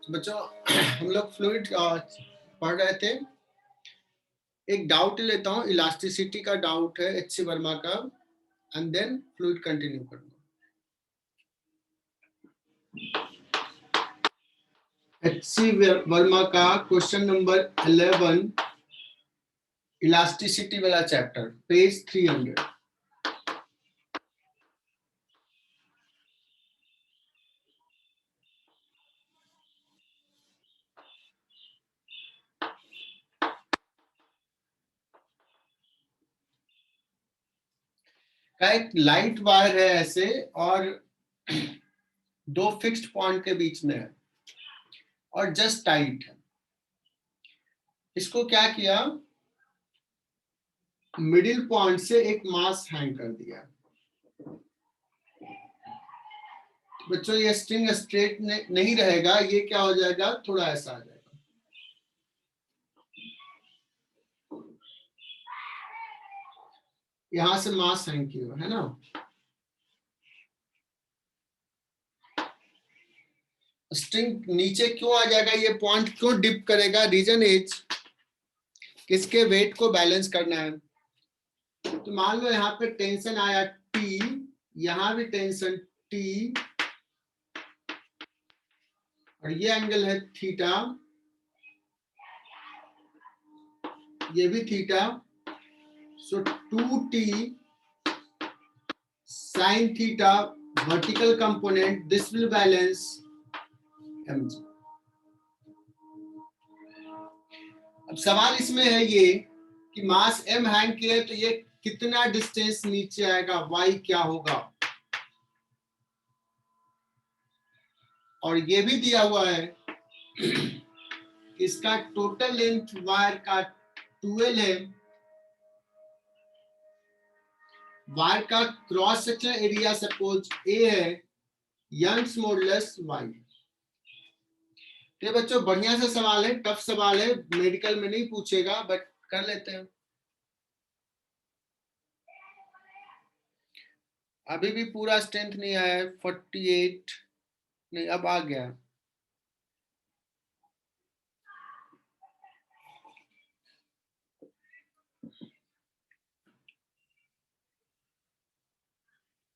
बच्चों हम लोग फ्लूइड पढ़ रहे थे। एक डाउट लेता हूँ, इलास्टिसिटी का डाउट है एच सी वर्मा का, एंड देन फ्लूइड कंटिन्यू करूंगा। एच सी वर्मा का क्वेश्चन नंबर 11, इलास्टिसिटी वाला चैप्टर, पेज 300। का एक लाइट वायर है ऐसे, और दो फिक्स्ड पॉइंट के बीच में है और जस्ट टाइट है। इसको क्या किया, मिडिल पॉइंट से एक मास हैंग कर दिया। बच्चों ये स्ट्रिंग स्ट्रेट नहीं रहेगा, ये क्या हो जाएगा, थोड़ा ऐसा आ जाएगा। यहां से मास हैंग किया है ना, स्ट्रिंग नीचे क्यों आ जाएगा, ये पॉइंट क्यों डिप करेगा, रीजन इज किसके वेट को बैलेंस करना है। तो मान लो यहाँ पे टेंशन आया T, यहां भी टेंशन T, और ये एंगल है थीटा, ये भी theta, so 2T sin theta vertical component, this will balance mg। अब सवाल इसमें है ये कि मास m हैंग किया तो ये कितना डिस्टेंस नीचे आएगा, y क्या होगा, और ये भी दिया हुआ है इसका टोटल लेंथ वायर का 12 है, वायर का cross section area suppose a है, यंग्स मॉडुलस y। ये बच्चों बढ़िया से सवाल है, टफ सवाल है, मेडिकल में नहीं पूछेगा, बट कर लेते हैं। अभी भी पूरा स्ट्रेंथ नहीं आया है, 48 नहीं, अब आ गया।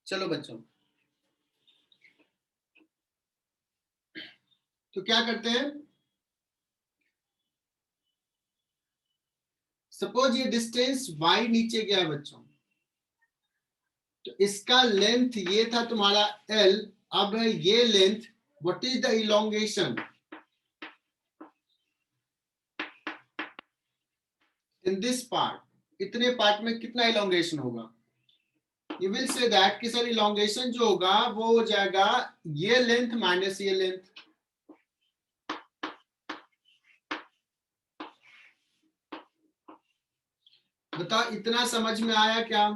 चलो बच्चों, तो क्या करते हैं, सपोज ये डिस्टेंस y नीचे गया बच्चों, तो इसका लेंथ ये था तुम्हारा l, अब है ये length, what is the elongation in this part, इतने पार्ट में कितना इलोंगेशन होगा। यू विल से दैट कि सर इलोंगेशन जो होगा वो हो जाएगा ये लेंथ माइनस ये लेंथ। बताओ इतना समझ में आया क्या।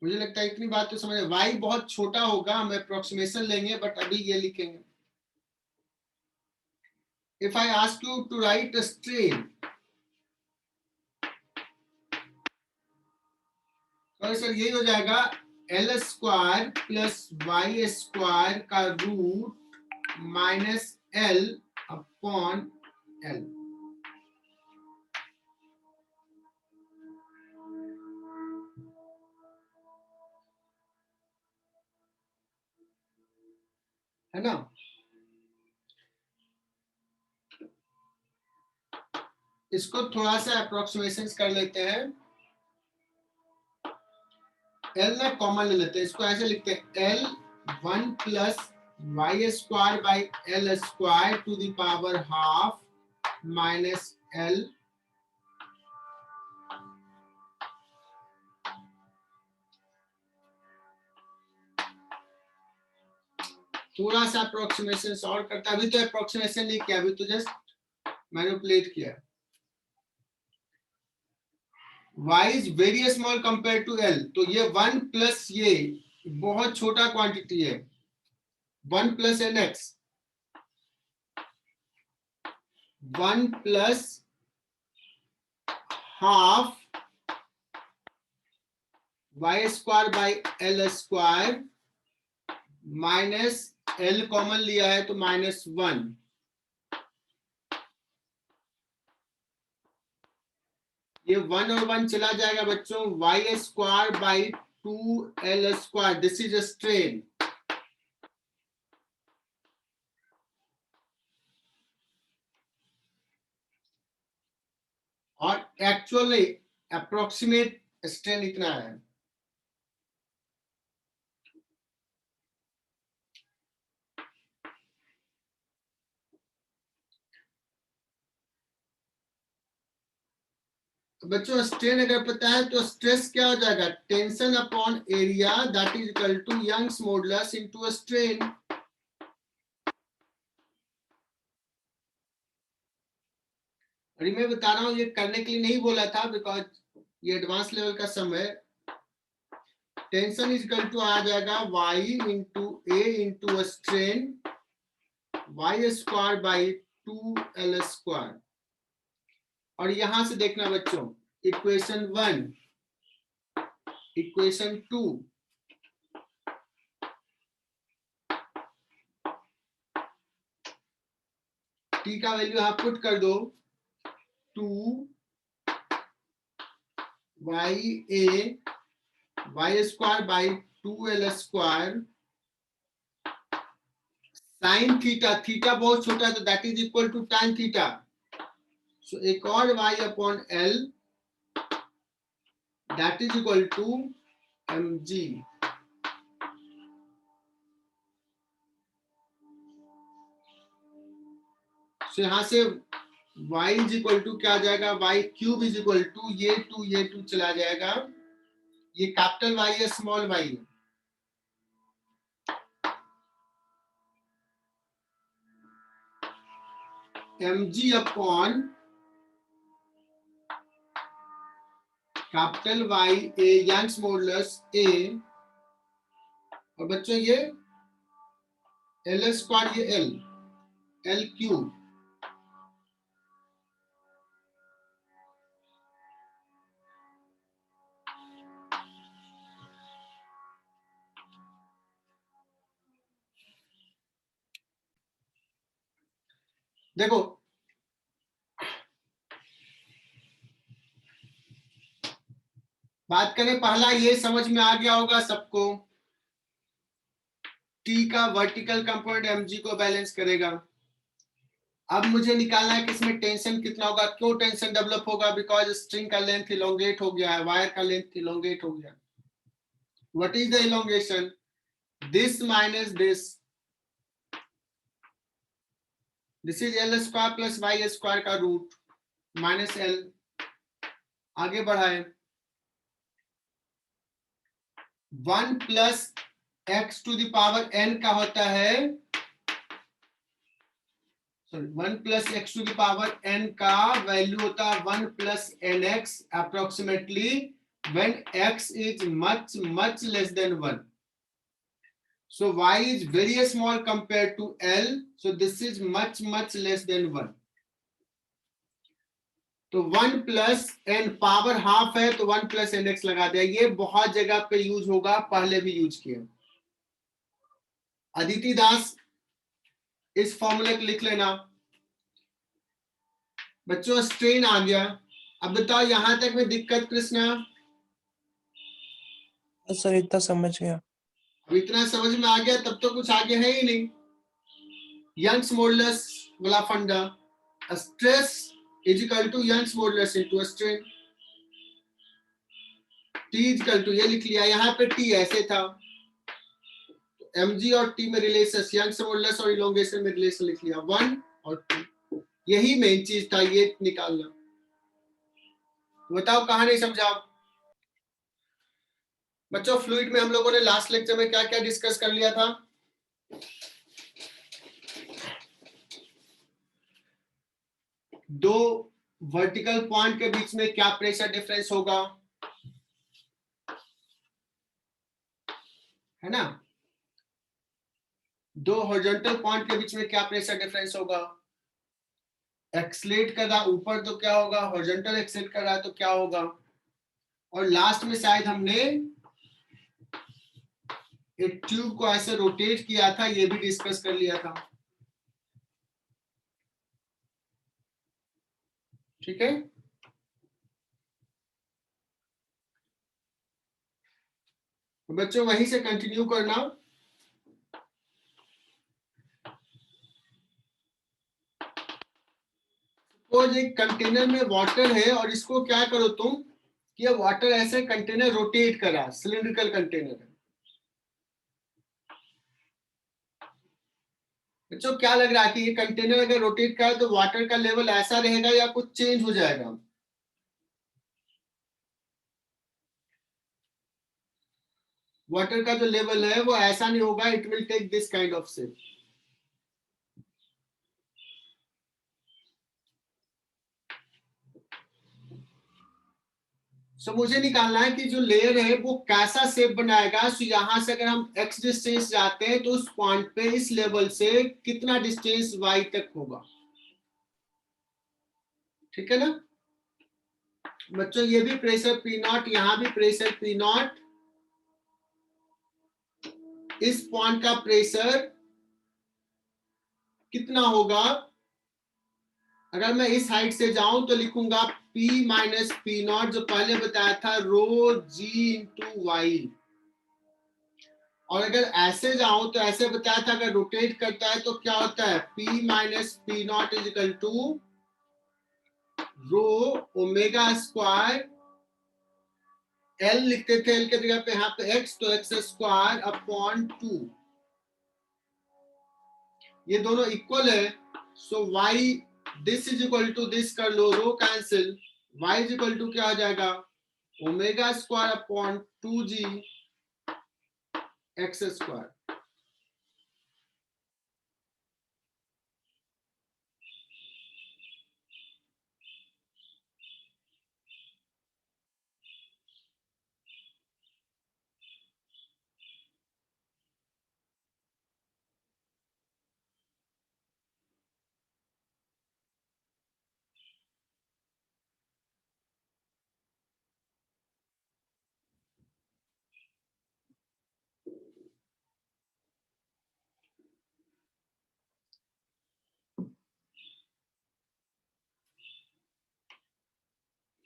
मुझे लगता है इतनी बात तो समझ, y बहुत छोटा होगा, हम अप्रोक्सीमेशन लेंगे, बट अभी ये लिखेंगे। If I ask you to write a strain, तो सर यही हो जाएगा L square plus Y square का root minus L upon L. है ना, इसको थोड़ा सा अप्रोक्सीमेशन कर लेते हैं, एल ना कॉमन ले लेते हैं, इसको ऐसे लिखते हैं L 1 plus Y square by L square to the power half minus L. थोड़ा सा अप्रोक्सीमेशन और करता, अभी तो अप्रोक्सीमेशन नहीं किया, अभी तो जस्ट मैनिपुलेट किया। y is very small compare to l, तो ये 1 प्लस ये बहुत छोटा क्वांटिटी है, 1 plus nx, 1 plus half Y square by L square minus L common लिया है तो -1, ये 1 और 1 चला जाएगा बच्चों, Y square by 2l square, this is a strain. और एक्चुअली अप्रोक्सीमेट स्ट्रेन इतना है। बच्चों स्ट्रेन अगर पता है तो स्ट्रेस क्या हो जाएगा, tension upon area that is equal to Young's modulus into a strain. अरे मैं बता रहा हूं ये करने के लिए नहीं बोला था, बिकॉज ये एडवांस लेवल का सम है। टेंशन इज इक्वल टू आ जाएगा y into A into a strain y square by 2l square. और यहां से देखना बच्चों, इक्वेशन 1, इक्वेशन 2, टी का वैल्यू आप पुट कर दो, 2 y A y square by 2l square sine theta, theta बहुत छोटा है तो that is equal to tan theta. So एक और y upon l that is equal to mg। सो यहां से y इज इक्वल टू क्या आ जाएगा, y cube is equal to ये 2 चला जाएगा, ये कैपिटल Y है स्मॉल y है, mg upon capital Y A Young's modulus A, और बच्चों ये एल स्क्वायर, ये एल क्यूब। देखो बात करें, पहला ये समझ में आ गया होगा सबको, टी का वर्टिकल कंपोनेंट mg को बैलेंस करेगा। अब मुझे निकालना है कि इसमें टेंशन कितना होगा, क्यों टेंशन डेवलप होगा, बिकॉज स्ट्रिंग का लेंथ इलोंगेट हो गया है, वायर का लेंथ इलोंगेट हो गया। What is the elongation, this minus this is L square plus Y square का रूट माइनस एल। आगे बढ़ाए, 1 plus X to the power N का होता है, sorry 1 plus X to the power N का value होता है 1 plus N X approximately when x is much less than 1. So y is very small compared to L, so this is much less than 1. तो 1 plus N power half है तो 1 plus N x लगा दिया। ये बहुत जगह पे use होगा, पहले भी यूज किया। अदिति दास इस फॉर्मूले को लिख लेना। बच्चों स्ट्रेन आ गया, अब बताओ यहां तक में दिक्कत कृष्णा? सर इतना समझ गया। अब इतना समझ में आ गया तब तो कुछ आगे है ही नहीं। यंग्स मॉडुलस वाला फंडा, stress is equal to Young's modulus into strain. T is equal to, ये लिख लिया, यहाँ पे टी ऐसे था, mg और t में रिलेशन, यंग्स मॉडुलस और इलोंगेशन में रिलेशन लिख लिया 1 और 2। यही मेन चीज था, ये निकालना। बताओ कहां नहीं समझा बच्चों? फ्लूइड में हम लोगों ने लास्ट लेक्चर में क्या क्या डिस्कस कर लिया था? दो वर्टिकल पॉइंट के बीच में क्या प्रेशर डिफरेंस होगा, है ना? दो हॉरिजॉन्टल पॉइंट के बीच में क्या प्रेशर डिफरेंस होगा? एक्सलेट कर रहा ऊपर तो क्या होगा, हॉरिजॉन्टल एक्सलेट कर रहा है तो क्या होगा? और लास्ट में शायद हमने एक ट्यूब को ऐसे रोटेट किया था, ये भी डिस्कस कर लिया था। ठीक है, तो बच्चों वहीं से कंटिन्यू करना। सपोज एक कंटेनर में वाटर है और इसको क्या करो तुम कि ये वाटर ऐसे कंटेनर रोटेट करा, सिलिंड्रिकल कंटेनर है। बच्चों क्या लग रहा है कि ये कंटेनर अगर रोटेट करा तो वाटर का लेवल ऐसा रहेगा या कुछ चेंज हो जाएगा? वाटर का जो लेवल है वो ऐसा नहीं होगा, it will take this kind of shape. So मुझे निकालना है कि जो लेयर है वो कैसा शेप बनाएगा। सो यहां से अगर हम x डिस्टेंस जाते हैं तो उस पॉइंट पे इस लेवल से कितना डिस्टेंस y तक होगा। ठीक है ना बच्चों, ये भी प्रेशर P0, यहां भी प्रेशर P0। इस पॉइंट का प्रेशर कितना होगा? अगर मैं इस हाइट से जाऊं तो लिखूंगा P माइनस P0, जो पहले बताया था रो G इंटू वाई। और अगर ऐसे जाऊं तो ऐसे बताया था अगर रोटेट करता है तो क्या होता है, P minus P0 is equal to rho omega square, L लिखते थे, L के जगह पे यहाँ पे x, तो x स्क्वायर अपॉन 2। ये दोनों इक्वल है, so y this is equal to this कर लो, rho cancel, y is equal to क्या हो जाएगा, omega square upon 2g x स्क्वायर।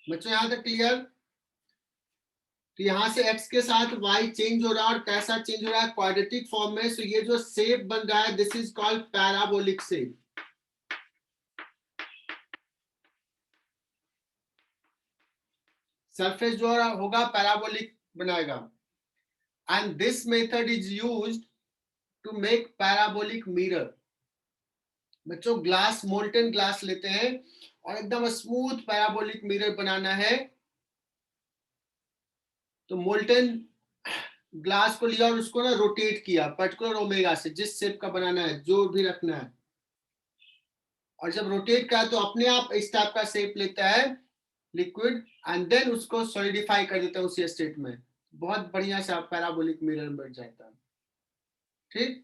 बच्चों यहां तक क्लियर? तो यहां से x के साथ y चेंज हो रहा है, और कैसा चेंज हो रहा है, क्वाड्रेटिक फॉर्म में। सो ये जो शेप बन रहा है this is called parabolic shape. Surface जो होगा पैराबोलिक बनाएगा, and this method is used to make parabolic mirror. बच्चों ग्लास, मोल्टन ग्लास लेते हैं और एकदम स्मूथ पैराबोलिक मिरर बनाना है, तो मोल्टन ग्लास को लिया और उसको ना रोटेट किया पर्टिकुलर ओमेगा से, जिस शेप का बनाना है, जो भी रखना है, और जब रोटेट करा तो अपने आप इस टाइप का शेप लेता है लिक्विड, एंड देन उसको सॉलिडिफाई कर देता है उसी स्टेट में। बहुत बढ़िया से पैराबोलिक मिरर बन जाता है। ठीक,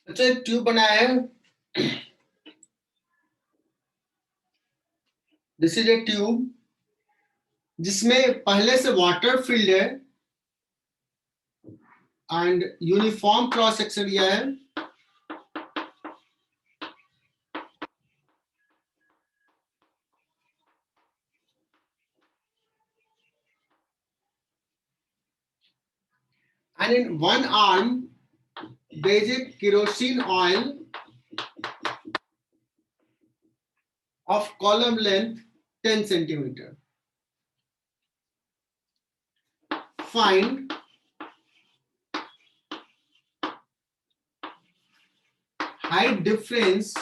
अच्छा एक ट्यूब बनाया है, दिस इज ए ट्यूब जिसमें पहले से वाटर फील्ड है and uniform cross section area है। And in one arm, there is a kerosene oil of column length 10 centimeter. Find height difference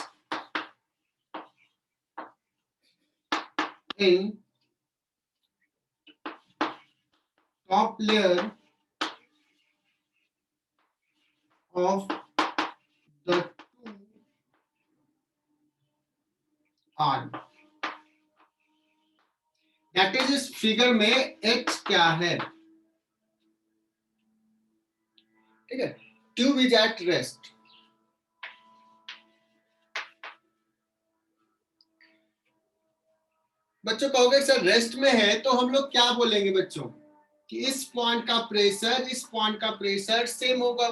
in top layer of the two arm. That is इस figure में h क्या है, ठीक है। Tube is at rest. बच्चों कहोगे sir rest में है तो हम लोग क्या बोलेंगे बच्चों कि इस पॉइंट का प्रेशर इस पॉइंट का प्रेशर सेम होगा।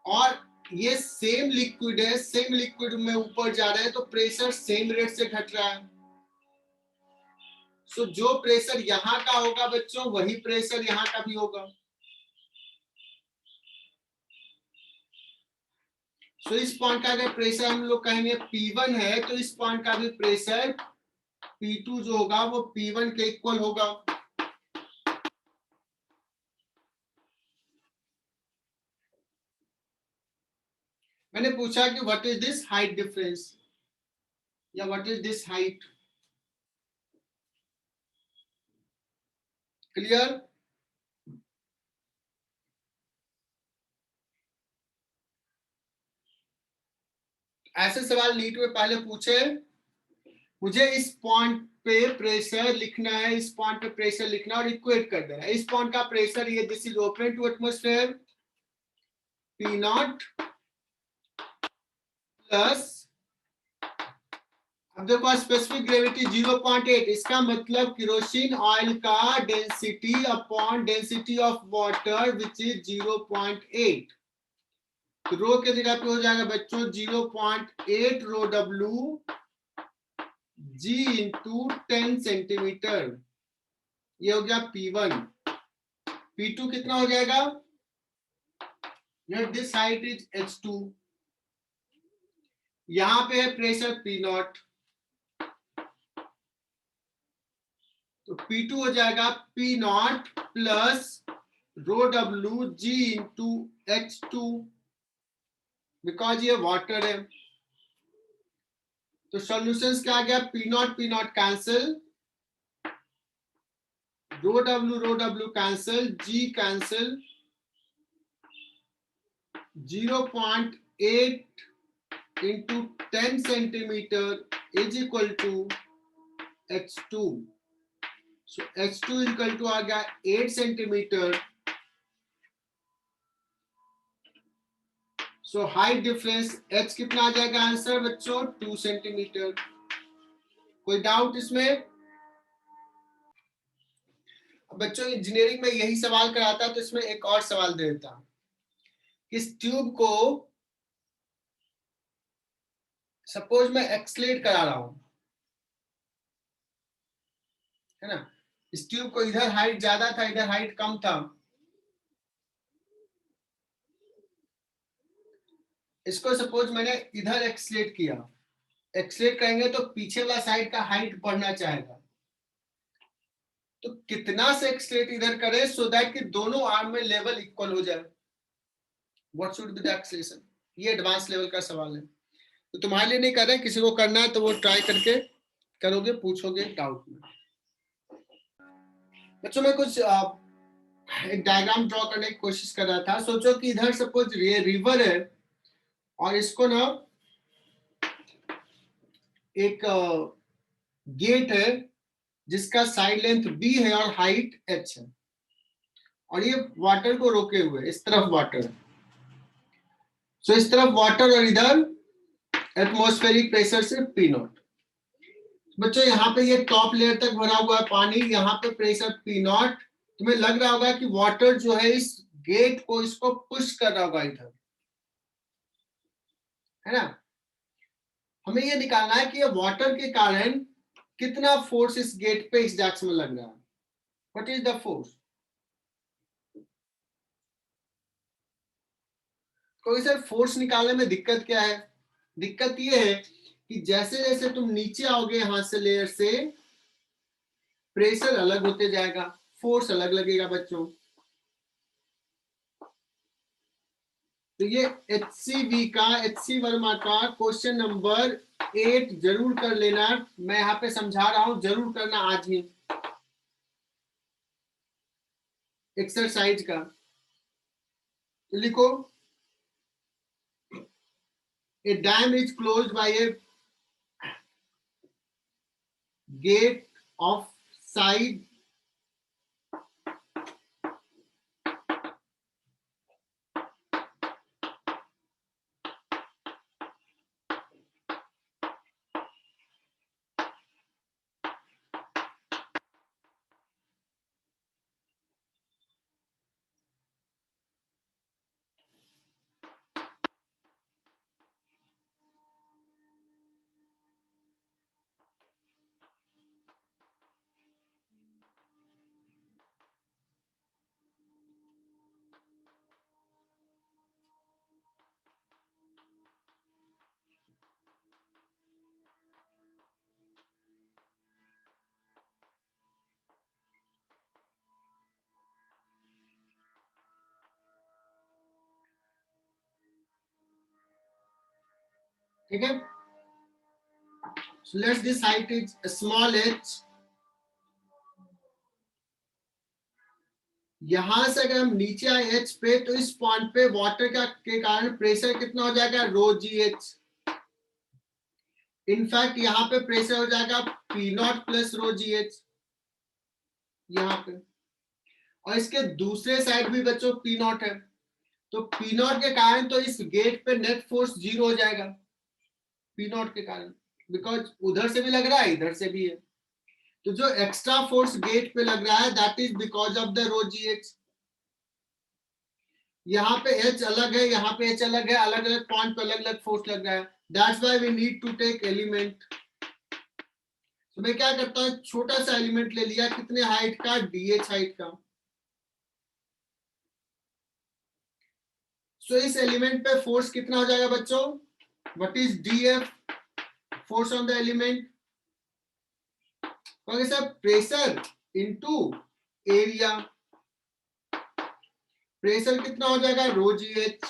और ये सेम लिक्विड है, सेम लिक्विड में ऊपर जा रहे हैं तो प्रेशर सेम रेट से घट रहा है। सो जो प्रेशर यहां का होगा बच्चों वही प्रेशर यहां का भी होगा। सो इस पॉइंट का अगर प्रेशर हम लोग कहेंगे P1 है तो इस पॉइंट का भी प्रेशर P2 जो होगा वो P1 के इक्वल होगा। मैंने पूछा कि what is this height difference या what is this height. Clear? ऐसे सवाल नीट में पहले पूछे, मुझे इस पॉइंट पे प्रेशर लिखना है, इस पॉइंट पे प्रेशर लिखना है और इक्वेट कर देना है। इस पॉइंट का प्रेशर ये this is open to atmosphere P naught plus, अब देखो स्पेसिफिक ग्रेविटी 0.8, इसका मतलब केरोसिन ऑयल का density upon density of water which is 0.8। तो रो के जगह पे हो जाएगा बच्चों 0.8 रो W G इंटू 10 सेंटीमीटर। ये हो गया P1। P2 कितना हो जाएगा? This height is H2। यहां पे है प्रेशर P नॉट, तो P2 हो जाएगा P naught plus rho W G into H2, because ये वाटर है। तो सॉल्यूशंस क्या आ गया? P naught cancel, rho W cancel, G cancel, 0.8 into 10 centimeter is equal to H2. So H2 is equal to आ गया 8 centimetre. So height difference H कितना आ जाएगा आंसर बच्चों? 2 सेंटीमीटर। कोई डाउट इसमें? बच्चों इंजीनियरिंग में यही सवाल कराता तो इसमें एक और सवाल दे देता। इस ट्यूब को सपोज मैं एक्सलेट करा रहा हूं, है ना। इस ट्यूब को इधर हाइट ज्यादा था, इधर हाइट कम था। इसको सपोज मैंने इधर एक्सलेट किया, एक्सलेट करेंगे तो पीछे वाला साइड का हाइट बढ़ना चाहेगा, तो कितना से एक्सलेट इधर करें सो दैट कि दोनों आर्म में लेवल इक्वल हो जाए। What should be the acceleration? ये एडवांस लेवल का सवाल है, तो तुम्हारे लिए नहीं कर रहे, किसी को करना है तो वो ट्राई करके करोगे, पूछोगे डाउट में। बच्चों मैं कुछ एक डायग्राम ड्रॉ करने की कोशिश कर रहा था। सोचो कि इधर सपोज ये रिवर है और इसको ना एक गेट है जिसका साइड लेंथ B है और हाइट H है, और ये वाटर को रोके हुए इस तरफ वाटर है। सो इस तरफ वाटर और इधर एटमॉस्फेरिक प्रेशर से पी नॉट। बच्चों यहाँ पे ये टॉप लेयर तक भरा हुआ है पानी, यहाँ पे प्रेशर पी नॉट। तुम्हें लग रहा होगा कि वाटर जो है इस गेट को इसको पुश कर रहा होगा इधर, है ना। हमें ये निकालना है कि ये वाटर के कारण कितना फोर्स इस गेट पे इस डायरेक्शन में लग रहा है। What is the force? क्योंकि सर फोर्स निकालने में दिक्कत क्या है? दिक्कत ये है कि जैसे जैसे तुम नीचे आओगे यहां से लेयर से, प्रेशर अलग होते जाएगा, फोर्स अलग लगेगा बच्चों। तो ये HC वर्मा का क्वेश्चन नंबर 8 जरूर कर लेना। मैं यहाँ पे समझा रहा हूं, जरूर करना आज ही एक्सरसाइज का। तो लिखो, a dam is closed by a gate of side ठीक है। So let's this height is small h। यहां से अगर हम नीचे आए h पे, तो इस पॉइंट पे वाटर का के कारण प्रेशर कितना हो जाएगा? रो जी एच। इनफैक्ट यहाँ पे प्रेशर हो जाएगा P not plus row ji H यहाँ पे, और इसके दूसरे साइड भी बच्चों पी नॉट है। तो पी नॉट के कारण तो इस गेट पे नेट फोर्स 0 हो जाएगा पी नॉट के कारण, बिकॉज उधर से भी लग रहा है इधर से भी है। तो जो एक्स्ट्रा फोर्स गेट पे लग रहा है that is because of the rho ji H. यहाँ पे एच अलग है, यहाँ पे एच अलग है, अलग अलग पॉइंट पे अलग अलग फोर्स लग रहा है। That's why we need to take element. तो मैं क्या करता हूँ, छोटा सा एलिमेंट ले लिया, कितने हाइट का? डीएच हाइट का। सो इस एलिमेंट पे फोर्स कितना हो जाएगा बच्चों? What is dF? Force on the element. Okay sir, pressure into area. Pressure कितना हो जाएगा? Rho ji h.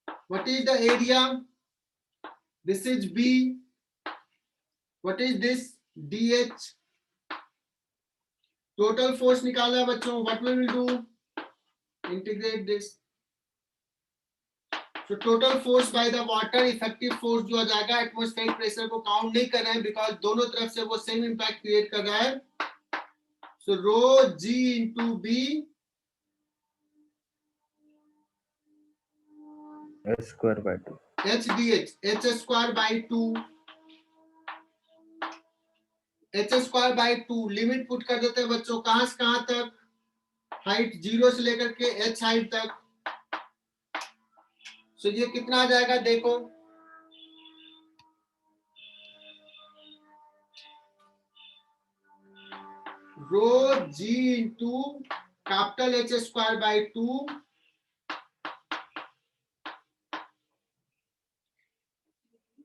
What is the area? This is b. What is this? Dh. Total force निकालना है बच्चों। What will do? Integrate this. तो total force by the water, effective force जो आ जाएगा, एटमॉस्फेरिक प्रेशर को काउंट नहीं कर रहे हैं बिकॉज दोनों तरफ से वो सेम इंपैक्ट क्रिएट कर रहा है। So rho g into b h square by 2 h d h, h square by 2, h square by 2। Limit put कर देते हैं बच्चों, कहां से कहां तक? हाइट 0 से लेकर के एच हाइट तक। सो ये कितना आ जाएगा देखो, rho g into capital H square by 2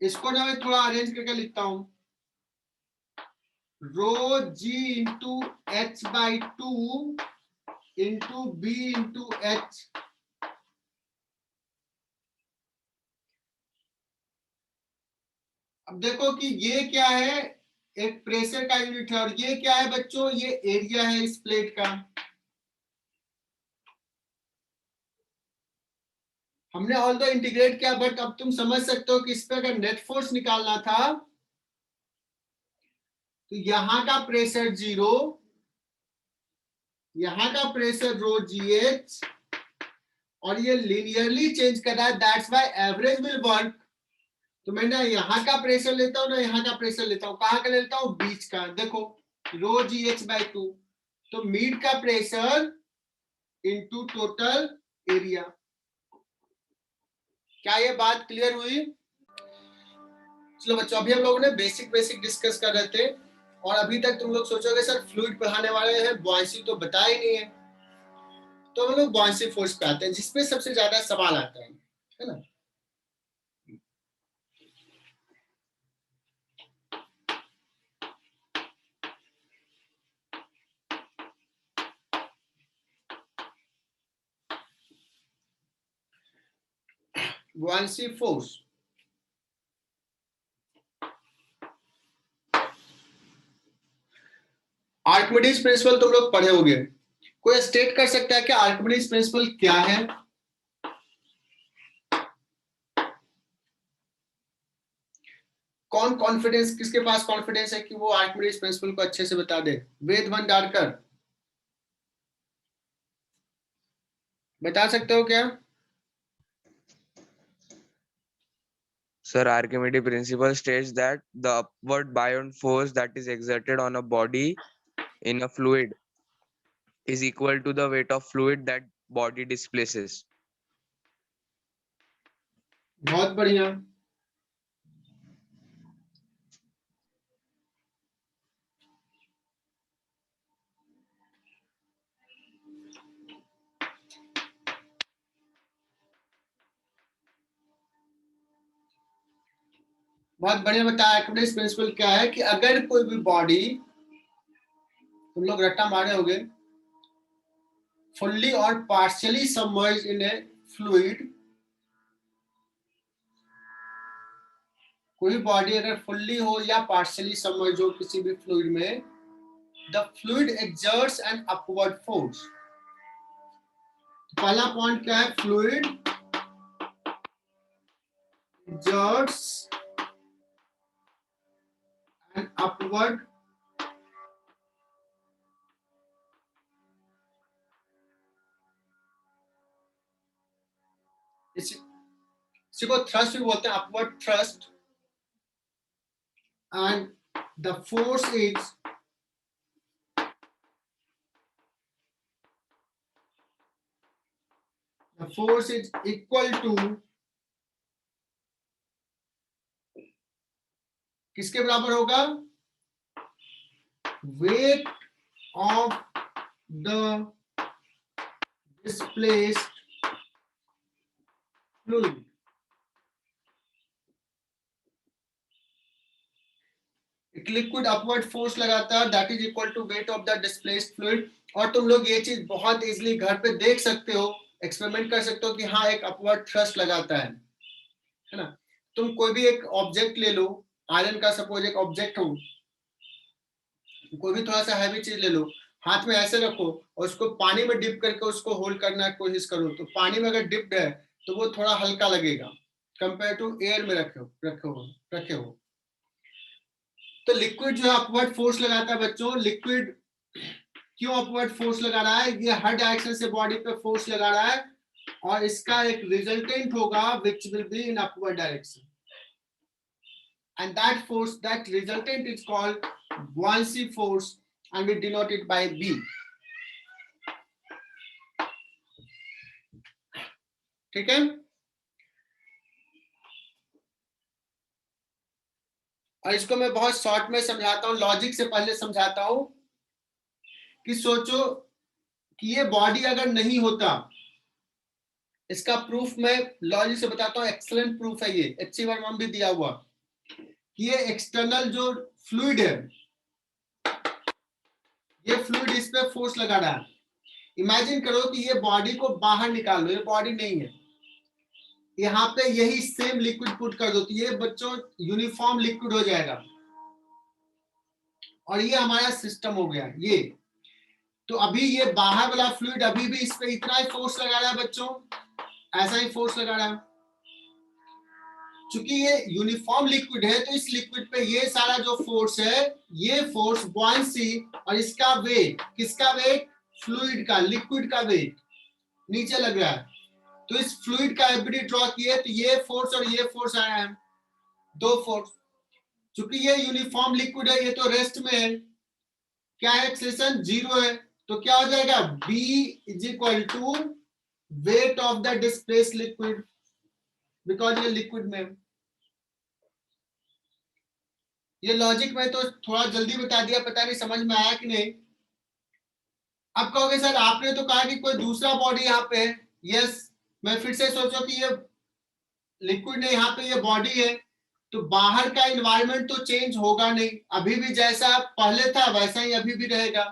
इसको ना मैं थोड़ा अरेंज करके लिखता हूं, rho g into h by 2 into b into h. अब देखो कि ये क्या है, एक प्रेशर का यूनिट है, और ये क्या है बच्चों? ये एरिया है इस प्लेट का। हमने ऑल द इंटीग्रेट किया, बट अब तुम समझ सकते हो कि इस पे अगर नेट फोर्स निकालना था तो यहां का प्रेशर 0, यहां का प्रेशर रो जी एच, और ये लीनियरली चेंज कर रहा है, that's why average will work. तो मैं ना यहाँ का प्रेशर लेता हूँ ना यहाँ का प्रेशर लेता हूँ, कहाँ का लेता हूँ, बीच का। देखो रो GH/2, तो मीड का प्रेशर इनटू टोटल एरिया। क्या ये बात क्लियर हुई? चलो बच्चों, अभी हम लोगों ने बेसिक डिस्कस कर रहे थे, और अभी तक तुम लोग सोचोगे सर फ्लूइड पढ़ाने वाले हैं, बॉयसी तो बताया ही नहीं है। तो हम लोग बॉयसी फोर्स पे आते हैं, जिसपे सबसे ज्यादा सवाल आता है ना। बॉयसी फोर्स, आर्किमिडीज प्रिंसिपल तुम लोग पढ़े होंगे। कोई स्टेट कर सकता है कि आर्किमिडीज प्रिंसिपल क्या है? कौन कॉन्फिडेंस, किसके पास कॉन्फिडेंस है कि वो आर्किमिडीज प्रिंसिपल को अच्छे से बता दे? वेद भंडारकर बता सकते हो क्या? Sir, Archimedes principle states that the upward buoyant force that is exerted on a body in a fluid is equal to the weight of fluid that body displaces. बहुत बढ़िया। बहुत बढ़िया बताया। आर्किमिडीज प्रिंसिपल क्या है कि अगर कोई भी बॉडी, तुम लोग रट्टा मारे होगे, फुल्ली और पार्शियली सबमर्ज इन ए फ्लूइड, कोई बॉडी अगर फुल्ली हो या पार्शियली सबमर्ज हो किसी भी फ्लूइड में, the fluid exerts an upward force. पहला पॉइंट क्या है? फ्लूइड एक्सर्ट्स एन अपवर्ड इसी को थ्रस्ट भी बोलते हैं, upward thrust, and the force is equal to, किसके बराबर होगा? Weight of the displaced fluid. एक लिक्विड अपवर्ड फोर्स लगाता है, that is equal to weight of the displaced fluid. और तुम लोग ये चीज बहुत इजीली घर पे देख सकते हो, एक्सपेरिमेंट कर सकते हो कि हाँ एक अपवर्ड थ्रस्ट लगाता है ना। तुम कोई भी एक ऑब्जेक्ट ले लो, आयरन का सपोज एक ऑब्जेक्ट हो, कोई भी थोड़ा सा हैवी चीज ले लो, हाथ में ऐसे रखो और उसको पानी में डिप करके उसको होल्ड करने की कोशिश करो, तो पानी में अगर डिप्ड है तो वो थोड़ा हल्का लगेगा कंपेयर टू एयर में रखे हो। तो लिक्विड जो है अपवर्ड फोर्स लगाता है बच्चों। लिक्विड क्यों अपवर्ड फोर्स लगा रहा है? ये हर डायरेक्शन से बॉडी पे फोर्स लगा रहा है, और इसका एक रिजल्टेंट होगा which will be in upward direction, and that force, that resultant is called buoyancy force, and we denote it by B. ठीक है? और इसको मैं बहुत शॉर्ट में समझाता हूं, लॉजिक से पहले समझाता हूं कि सोचो कि ये बॉडी अगर नहीं होता, इसका प्रूफ मैं लॉजिक से बताता हूं, एक्सीलेंट प्रूफ है ये, HC वर्मा भी दिया हुआ, कि ये एक्सटर्नल जो फ्लूइड है, ये फ्लूइड इस पे फोर्स लगा रहा है। इमेजिन करो कि ये बॉडी को बाहर निकाल लो, ये बॉडी नहीं है, यहाँ पे यही सेम लिक्विड पुट कर दो, तो ये बच्चों यूनिफॉर्म लिक्विड हो जाएगा, और ये हमारा सिस्टम हो गया ये। तो अभी ये बाहर वाला फ्लूइड अभी भी इस पे इतना ही फोर्स लगा रहा है बच्चों, ऐसा ही फोर्स लगा रहा है। चूंकि ये यूनिफॉर्म लिक्विड है, तो इस लिक्विड पे ये सारा जो फोर्स है, ये फोर्स बुआयंसी, और इसका वेट, किसका वेट? फ्लूइड का, लिक्विड का वेट नीचे लग रहा है। तो इस फ्लूइड का एफबीडी ड्रॉ किए तो ये फोर्स और ये फोर्स आया है, दो फोर्स। चूंकि ये यूनिफॉर्म लिक्विड है, ये तो रेस्ट में है, क्या है एक्सेलेरेशन 0 है, तो क्या हो जाएगा B is equal to weight of the displaced liquid, because ये लिक्विड में। ये लॉजिक में तो थोड़ा जल्दी बता दिया, पता नहीं समझ में आया कि नहीं। अब कहोगे सर आपने तो कहा कि कोई दूसरा बॉडी यहाँ पे है। यस, मैं फिर से सोचो कि ये लिक्विड है, यहाँ पे ये बॉडी है, तो बाहर का इन्वायरमेंट तो चेंज होगा नहीं, अभी भी जैसा पहले था वैसा ही अभी भी रहेगा।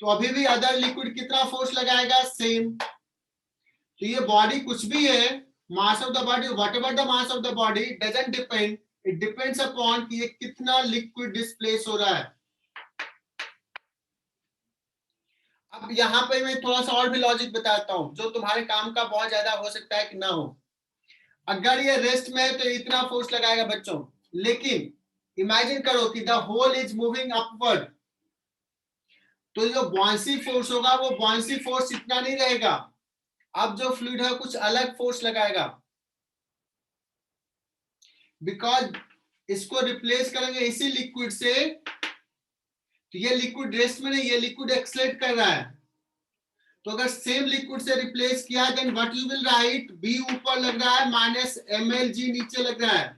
तो अभी भी अदर लिक्विड कितना फोर्स लगाएगा, सेम। तो ये बॉडी कुछ भी है, mass of the body, whatever the mass of the body doesn't depend, it depends upon कि ये कितना लिक्विड डिस्प्लेस हो रहा है। अब यहाँ पे मैं थोड़ा सा और भी लॉजिक बताता हूँ जो तुम्हारे काम का बहुत ज्यादा हो सकता है कि ना हो। अगर ये रेस्ट में है तो इतना फोर्स लगाएगा बच्चों, लेकिन इमेजिन करो कि the hole is moving upward, तो जो बॉयंसी फोर्स होगा वो बॉयंसी फोर्स इतना नहीं रहेगा, अब जो फ्लूइड है कुछ अलग फोर्स लगाएगा, बिकॉज इसको रिप्लेस करेंगे इसी लिक्विड से, तो ये लिक्विड रेस्ट में नहीं, ये लिक्विड एक्सलेट कर रहा है। तो अगर सेम लिक्विड से रिप्लेस किया then what you will write, B ऊपर लग रहा है माइनस mlg नीचे लग रहा है,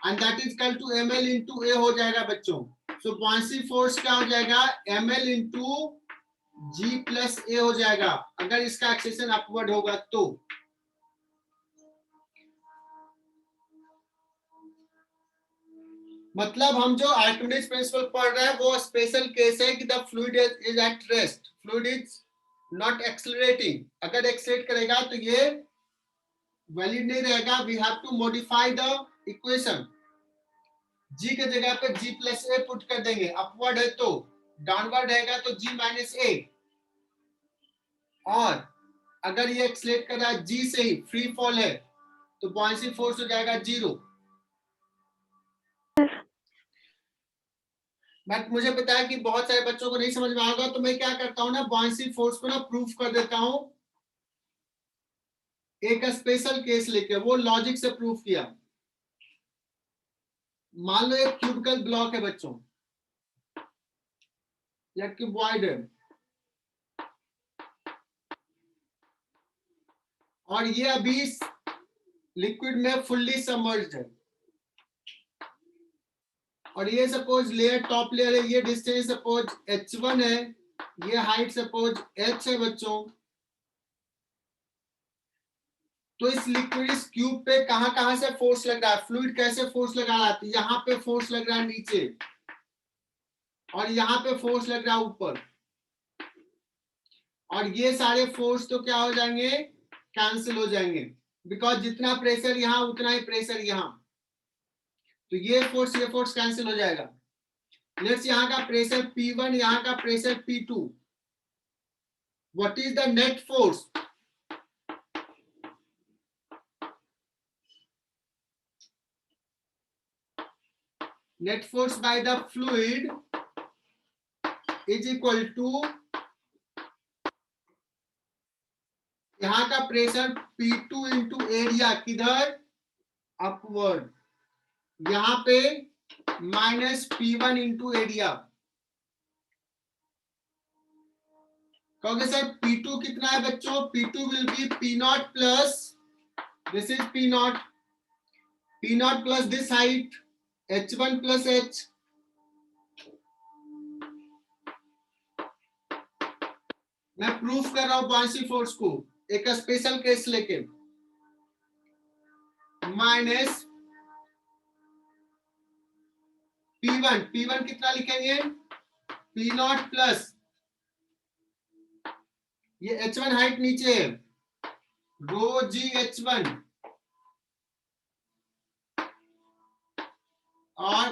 and that is equal to ml into a हो जाएगा बच्चों। सो बॉयंसी फोर्स क्या हो जाएगा, ml into g plus a हो जाएगा, अगर इसका एक्सेशन अपवर्ड होगा तो। मतलब हम जो आर्किमिडीज प्रिंसिपल पढ़ रहे हैं वो स्पेशल केस है कि the fluid is at rest, fluid is not accelerating. अगर एक्सेलरेट करेगा तो ये वैलिड नहीं रहेगा, we have to modify the equation. g के जगह पे g प्लस a पुट कर देंगे, अपवर्ड है तो, डाउनवर्ड रहेगा तो g माइनस a, और अगर ये एक्सेलरेट कर रहा है g से ही, फ्री फॉल है, तो बॉयंसी फोर्स हो जाएगा 0। बट मुझे पता है कि बहुत सारे बच्चों को नहीं समझ में आएगा, तो मैं क्या करता हूँ ना, बॉयंसी फोर्स को ना प्रूफ कर देता हूँ एक स्पेशल केस लेके, वो लॉजिक से प्रूफ किया। मान लो एक क्यूबिकल ब्लॉक है बच्चों, या क्यूबॉइड है, और ये अभी लिक्विड में फुल्ली सबमर्ज्ड है, और ये सपोज लेयर टॉप लेयर है, ये डिस्टेंस सपोज h1 है, ये हाइट सपोज h है बच्चों। तो इस लिक्विड इस क्यूब पे कहां से फोर्स लग रहा है, फ्लूइड कैसे फोर्स लगा रहा है, यहाँ पे फोर्स लग रहा है नीचे, और यहाँ पे फोर्स लग रहा है ऊपर, और ये सारे फोर्स तो क्या हो जाएंगे, कैंसिल हो जाएंगे, बिकॉज जितना प्रेशर यहाँ उतना ही प्रेशर यहाँ, तो ये फोर्स कैंसिल हो जाएगा। लेट्स यहाँ का प्रेशर P1, यहाँ का pressure P2, what is the net force, net force by the fluid is equal to, यहाँ का प्रेशर P2 इंटू एरिया, किधर, अपवर्ड, यहाँ पे माइनस P1 इंटू एरिया। कहोगे सर P2 कितना है बच्चों, P2 will be P0 plus, this is P0 plus this height h1 plus h। मैं प्रूफ कर रहा हूं बॉयंसी फोर्स को एक स्पेशल केस लेके, माइनस P1 कितना लिखेंगे, P0 प्लस, ये h1 हाइट नीचे है, रो जी h1, और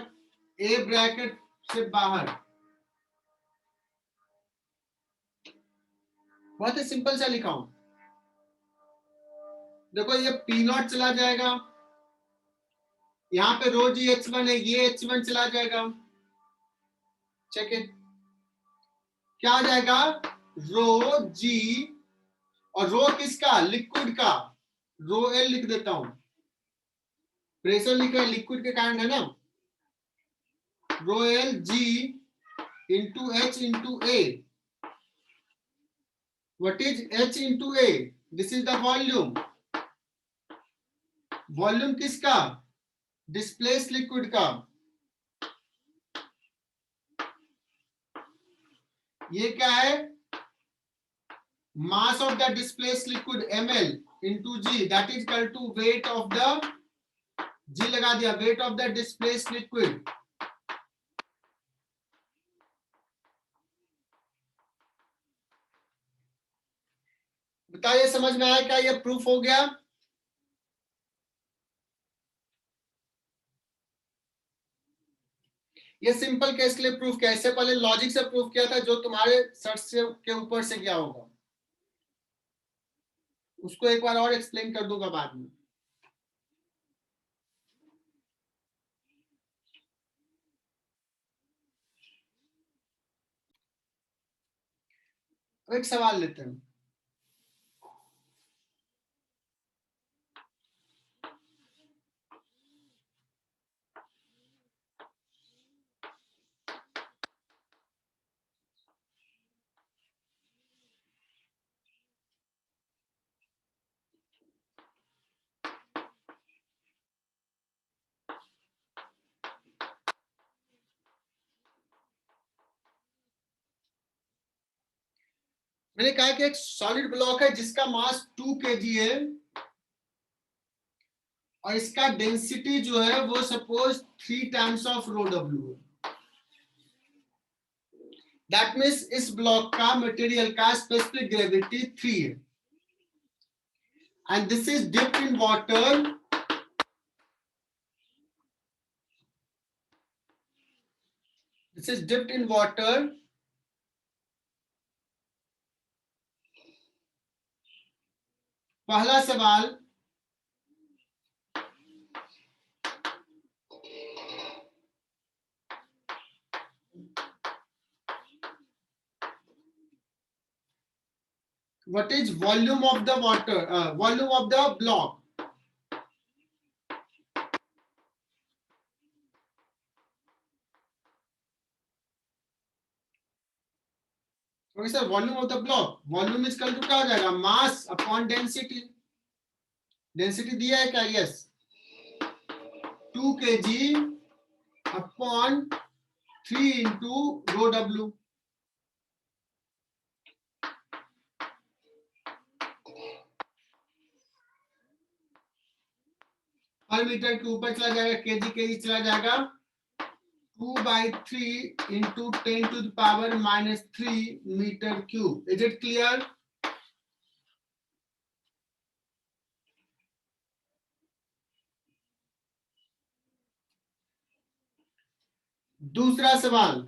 a ब्रैकेट से बाहर। बहुत ही सिंपल सा लिखा हूं, देखो ये P0 चला जाएगा, यहाँ पे रो जी h1 है, ये h1 चला जाएगा, चेक इट, क्या आ जाएगा, रो जी, और रो किसका, लिक्विड का, रो एल लिख देता हूं, प्रेशर लिखा है लिक्विड के कारण है ना, rho L G into H into A. What is H into A? This is the volume. Volume किसका? डिस्प्लेस्ड लिक्विड का. ये क्या है? Mass of the displaced liquid ml into g, that is equal to weight of the, g लगा दिया, weight of the displaced liquid. बताइए समझ में आया क्या? ये प्रूफ हो गया. ये सिंपल केस के लिए प्रूफ किया, इससे पहले लॉजिक से प्रूफ किया था जो तुम्हारे सर्च से के ऊपर से गया होगा, उसको एक बार और एक्सप्लेन कर दूंगा बाद में. एक सवाल लेते हैं. मैंने कहा कि एक सॉलिड ब्लॉक है जिसका मास 2 kg है और इसका डेंसिटी जो है वो suppose 3 times of rho W है. दैट मीन्स इस ब्लॉक का मटेरियल का स्पेसिफिक ग्रेविटी 3 है and this is dipped in water. This is dipped in water. पहला सवाल, what is volume of the water, volume of the block? Okay sir, volume of the block, volume is equal to क्या हो जाएगा? Mass upon density. Density दिया है क्या? Yes, 2 kg upon 3 into rho W. पर metre के ऊपर चला जाएगा, केजी चला जाएगा. 2/3 into 10 to the power -3 metre cube. Is it clear? दूसरा सवाल,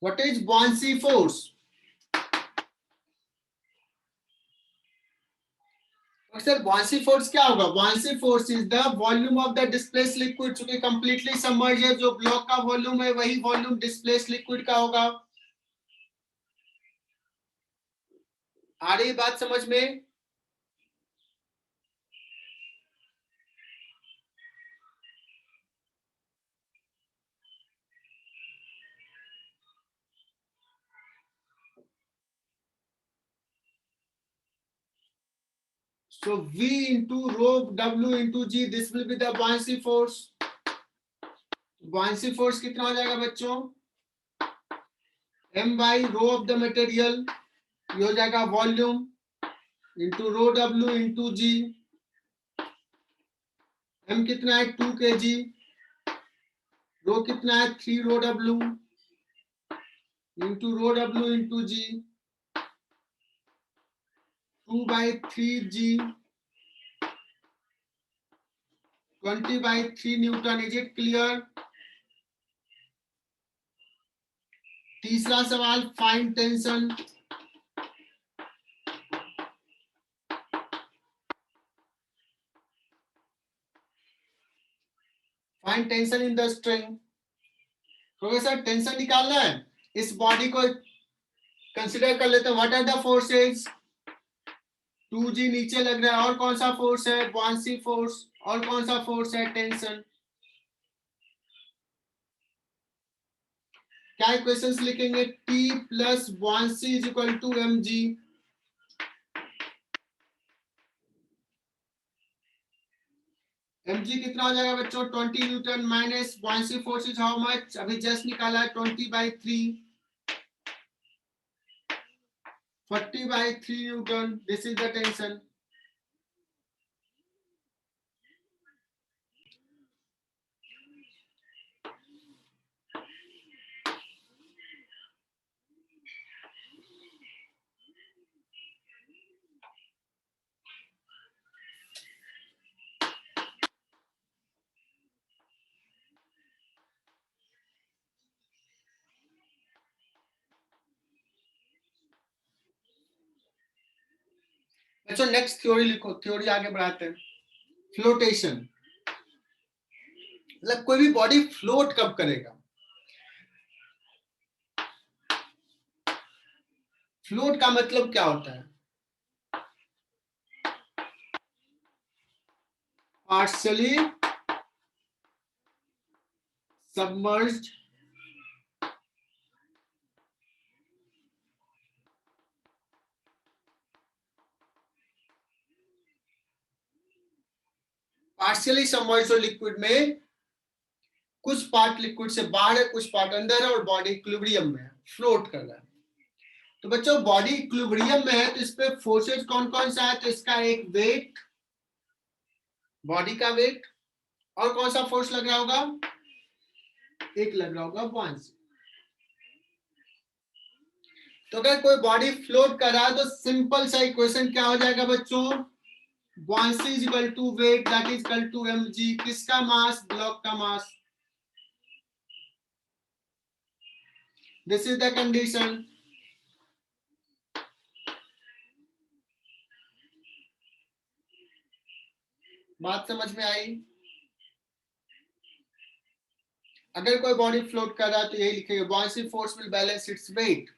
what is buoyancy force? Sir buoyancy force क्या होगा? buoyancy force is the volume of the displaced liquid. चूंकि कंप्लीटली सबमर्ज है, जो ब्लॉक का वॉल्यूम है वही वॉल्यूम डिस्प्लेस्ड लिक्विड का होगा. आ रही बात समझ में? So V into rho W into G, this will be the buoyancy force. buoyancy force कितना हो जाएगा बच्चों? M by rho of the material, ये हो जाएगा volume into rho W into G. M कितना है? 2 kg. रो कितना है? 3 रो W into rho W into G. 2/3 G. 20/3 Newton. Is it clear? तीसरा सवाल, fine tension. Fine tension in the string. Professor tension निकालना है, इस बॉडी को कंसिडर कर लेते हैं. What are the forces? 2g नीचे लग रहा है, और कौन सा फोर्स है? Buoyancy force. और कौन सा फोर्स है? टेंशन। क्या इक्वेशंस लिखेंगे? T plus buoyancy is equal to mg। mg कितना हो जाएगा बच्चों? 20 newton minus buoyancy force is how much? अभी जस्ट निकाला है 20/3, 40/3 newton. This is the tension. बच्चों नेक्स्ट थ्योरी लिखो, थ्योरी आगे बढ़ाते हैं। फ्लोटेशन, मतलब कोई भी बॉडी फ्लोट कब करेगा? फ्लोट का मतलब क्या होता है? Partially submerged partially submerged liquid में कुछ पार्ट लिक्विड से बाहर है, कुछ पार्ट अंदर है, और बॉडी इक्विलिब्रियम में है, फ्लोट कर रहा है। तो बच्चों बॉडी इक्विलिब्रियम में है तो इस पे फोर्सेज कौन कौन सा है? तो इसका एक वेट, बॉडी का वेट, और कौन सा फोर्स लग रहा होगा? एक लग रहा होगा बुआंसी। तो अगर कोई बॉडी फ्लोट कर रहा है तो सिंपल सा इक्वेशन क्या हो जाएगा बच्चों? Buoyancy is equal to weight that is equal to mg। किसका मास? ब्लॉक का mass. This is the condition. बात समझ में आई? अगर कोई बॉडी फ्लोट कर रहा है तो यही लिखेंगे, buoyancy force will balance its weight.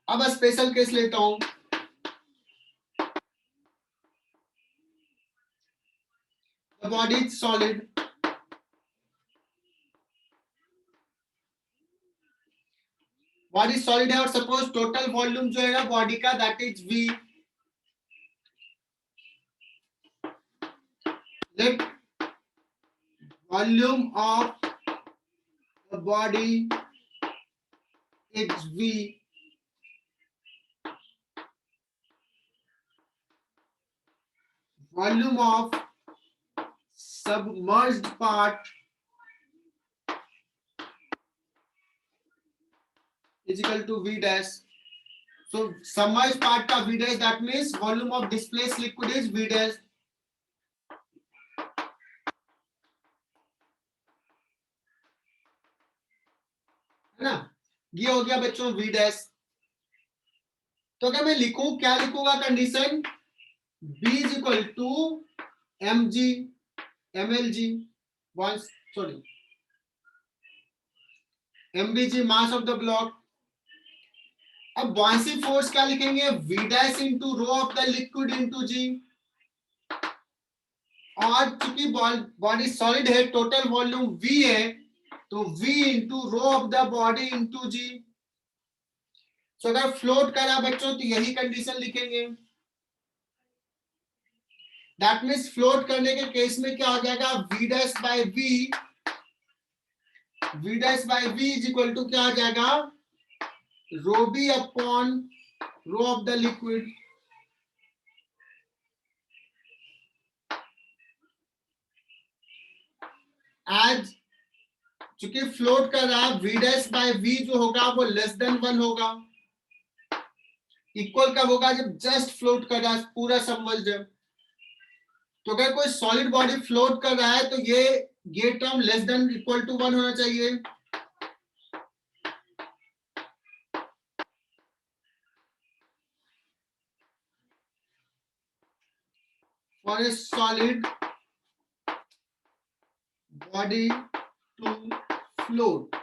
अब स्पेशल केस लेता हूं। The body is solid. Body solid है और सपोज टोटल वॉल्यूम जो है ना बॉडी का that is v। Let volume of the body is v। Volume of submerged part is equal to v dash. So submerged part का v dash, that means volume of displaced liquid is v dash. है ना? ये हो गया बच्चों v dash। तो अगर मैं लिखूं, क्या लिखूंगा condition? b is equal to mg mlg once sorry mbg mass of the block। अब buoyancy फोर्स क्या लिखेंगे? v dash into rho of the liquid into g। और चूंकि बॉडी सॉलिड है, टोटल वॉल्यूम v है, तो v into rho of the body into g। सो अगर float करा बच्चों तो यही कंडीशन लिखेंगे। दैट मीन्स फ्लोट करने के केस में क्या हो जाएगा? v dash by v is equal to क्या आ जाएगा? Rho b upon rho of the liquid. As चूंकि फ्लोट कर रहा है, v डैश बाय v जो होगा वो लेस देन 1 होगा। इक्वल कब होगा? जब जस्ट फ्लोट कर रहा है, पूरा सबमर्ज्ड है। तो अगर कोई सॉलिड बॉडी फ्लोट कर रहा है तो ये term less than equal to 1 होना चाहिए। For a solid body to float,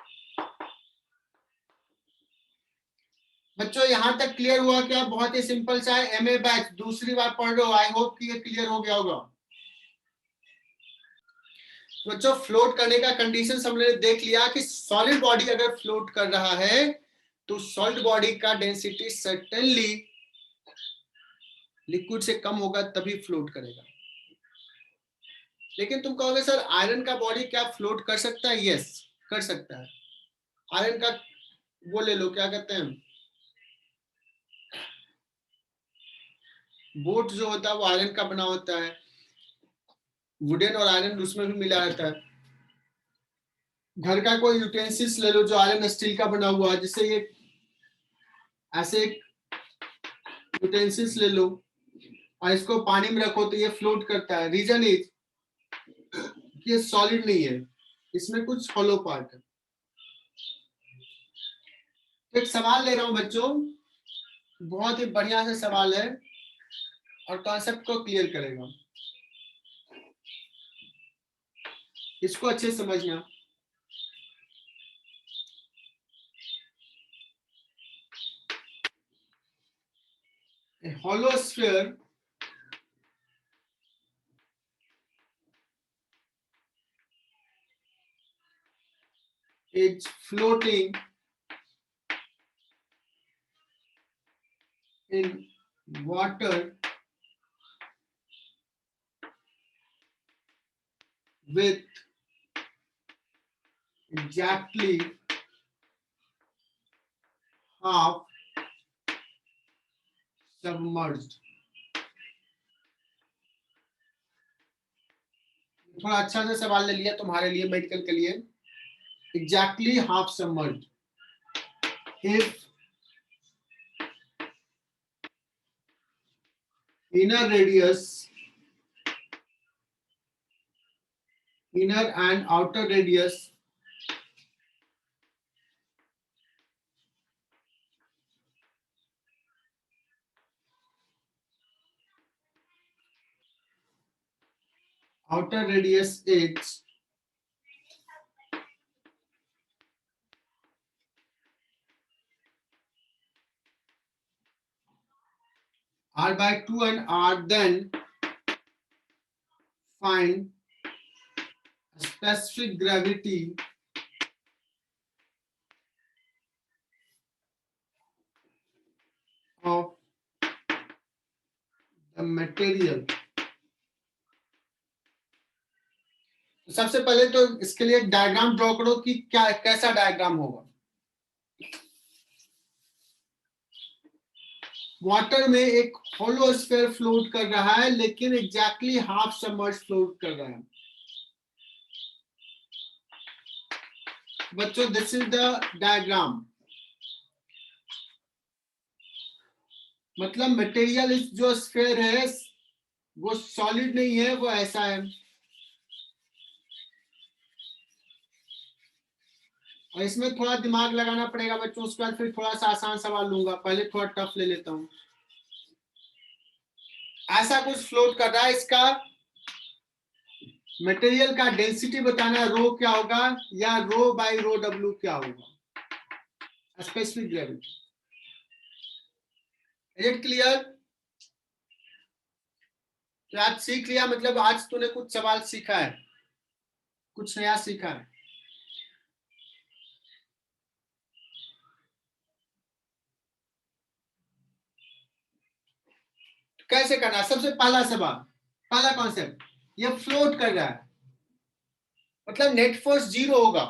बच्चों यहाँ तक क्लियर हुआ क्या? बहुत ही सिंपल सा है, एमए बैच दूसरी बार पढ़ रहे हो, आई होप कि ये क्लियर हो गया होगा। बच्चों फ्लोट करने का कंडीशन हमने देख लिया कि सॉलिड बॉडी अगर फ्लोट कर रहा है तो सॉलिड बॉडी का डेंसिटी सर्टेनली लिक्विड से कम होगा तभी फ्लोट करेगा। लेकिन तुम कहोगे सर आयरन का बॉडी क्या फ्लोट कर सकता है? यस कर सकता है। आयरन का वो ले लो, क्या कहते हैं, बोट जो होता है वो आयरन का बना होता है, वुडन और आयरन उसमें भी मिला रहता है। घर का कोई यूटेंसिल्स ले लो जो आयरन स्टील का बना हुआ है, जिससे ये ऐसे यूटेंसिल्स ले लो और इसको पानी में रखो तो ये फ्लोट करता है। रीजन इज ये सॉलिड नहीं है, इसमें कुछ हॉलो पार्ट है। एक सवाल ले रहा हूं बच्चों, बहुत ही बढ़िया से सवाल है और कॉन्सेप्ट को क्लियर करेगा, इसको अच्छे से समझना। A hollow sphere is floating in water with exactly half submerged। थोड़ा अच्छा से सवाल ले लिया तुम्हारे लिए, मेडिकल के लिए। exactly half submerged if inner and outer radius is r by 2 and r, then find specific gravity of the material। तो सबसे पहले तो इसके लिए डायग्राम ड्रॉ करो कि क्या कैसा डायग्राम होगा। वाटर में एक होलो स्फीयर फ्लोट कर रहा है लेकिन एग्जैक्टली हाफ सबमर्ज फ्लोट कर रहा है। बच्चों दिस इज द डायग्राम, मतलब मटेरियल जो स्फीयर है वो सॉलिड नहीं है, वो ऐसा है। और इसमें थोड़ा दिमाग लगाना पड़ेगा बच्चों, उसके बाद फिर थोड़ा सा आसान सवाल लूंगा, पहले थोड़ा टफ ले लेता हूं। ऐसा कुछ फ्लोट कर रहा है, इसका मटेरियल का डेंसिटी बताना, रो क्या होगा या रो बाय रो डब्ल्यू क्या होगा, specific gravity. Is it clear? तो आज सीख लिया, मतलब आज तूने कुछ सवाल सीखा है, कुछ नया सीखा है। कैसे करना? सबसे पहला सवाल, पहला कॉन्सेप्ट, ये फ्लोट कर रहा है मतलब नेट फोर्स 0 होगा।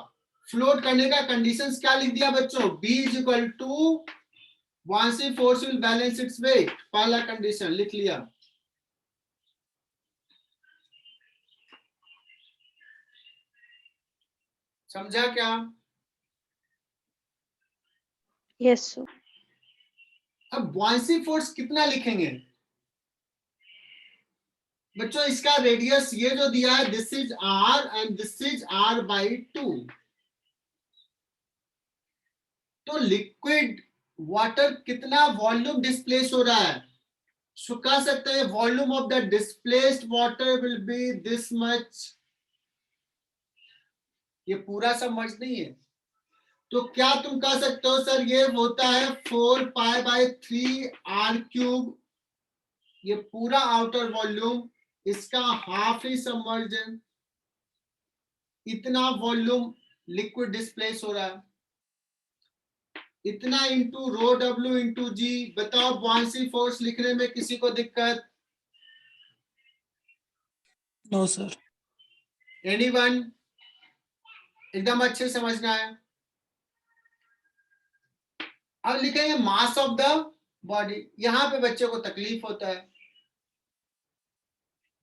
फ्लोट करने का कंडीशंस क्या लिख दिया बच्चों? B is equal to buoyancy force will balance its weight, पहला कंडीशन लिख लिया। समझा क्या? Yes sir. अब buoyancy force कितना लिखेंगे बच्चों? इसका रेडियस ये जो दिया है this is r and this is r by 2। तो लिक्विड वाटर कितना वॉल्यूम डिस्प्लेस हो रहा है? सो कह सकते हैं volume of the displaced water will be this much. ये पूरा सबमर्ज नहीं है, तो क्या तुम कह सकते हो सर ये होता है 4π/3 r³, ये पूरा आउटर वॉल्यूम, इसका हाफ ही सबमर्जन, इतना वॉल्यूम लिक्विड डिस्प्लेस हो रहा है, इतना into rho W into g. बताओ बुआंसी फोर्स लिखने में किसी को दिक्कत? No sir. एनीवन? एकदम अच्छे समझना है। अब लिखेंगे मास ऑफ द बॉडी, यहां पे बच्चे को तकलीफ होता है।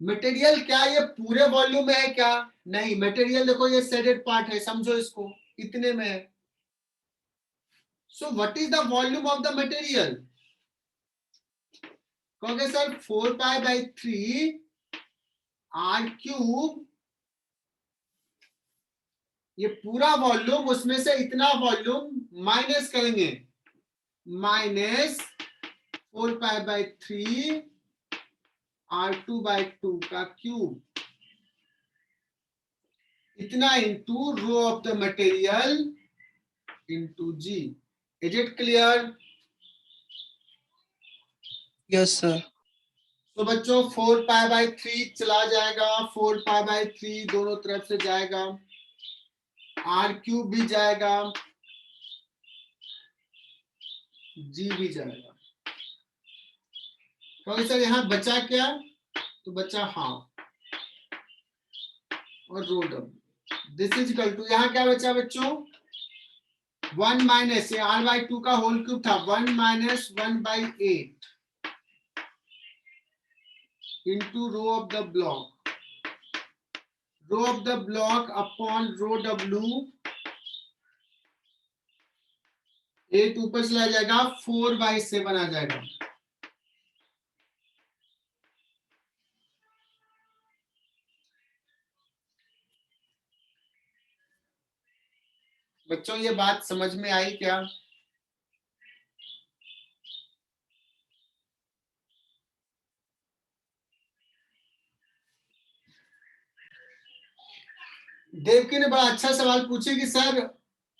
मटेरियल क्या ये पूरे वॉल्यूम में है क्या? नहीं, मटेरियल देखो ये शेडेड पार्ट है, समझो इसको, इतने में है। So what is the volume of the material? कहोगे सर 4π/3 r³, ये पूरा वॉल्यूम, उसमें से इतना वॉल्यूम माइनस करेंगे, माइनस 4π/3 r2/2 का क्यूब, इतना into rho of the material into g. Is it clear? Yes sir. तो बच्चों 4π/3 चला जाएगा, 4π/3 दोनों तरफ से जाएगा, r³ भी जाएगा, जी भी जाएगा। तो सर यहां बचा क्या? तो बचा हाफ और rho W। This is equal to, यहां क्या बचा बच्चों? 1 माइनस, ये r/2 का होल क्यूब था, 1 minus 1/8 into rho of the block, rho of the block upon rho W। 8 ऊपर चला जाएगा, 4/7 आ जाएगा। बच्चों ये बात समझ में आई क्या? देवकी ने बड़ा अच्छा सवाल पूछे कि सर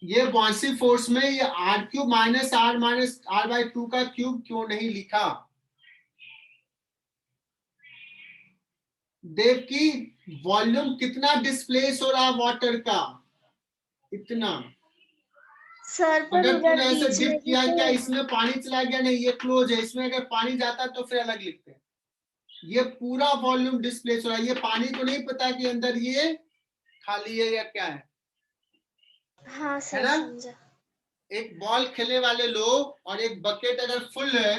ये बुआंसी फोर्स में ये r³ माइनस r/2 का क्यूब क्यों नहीं लिखा? देवकी, वॉल्यूम कितना डिस्प्लेस हो रहा है वाटर का? इतना। सर पर अगर उधर तूने ऐसे बीच डिप में किया भी क्या तो इसमें पानी चला गया? नहीं, ये क्लोज है, इसमें अगर पानी जाता तो फिर अलग लिखते हैं। ये पूरा वॉल्यूम डिस्प्लेस हो रहा है, ये पानी को नहीं पता कि अंदर ये खाली है या क्या है। हाँ सर ना? समझा। एक बॉल खेलने वाले लोग, और एक बकेट अगर फुल है,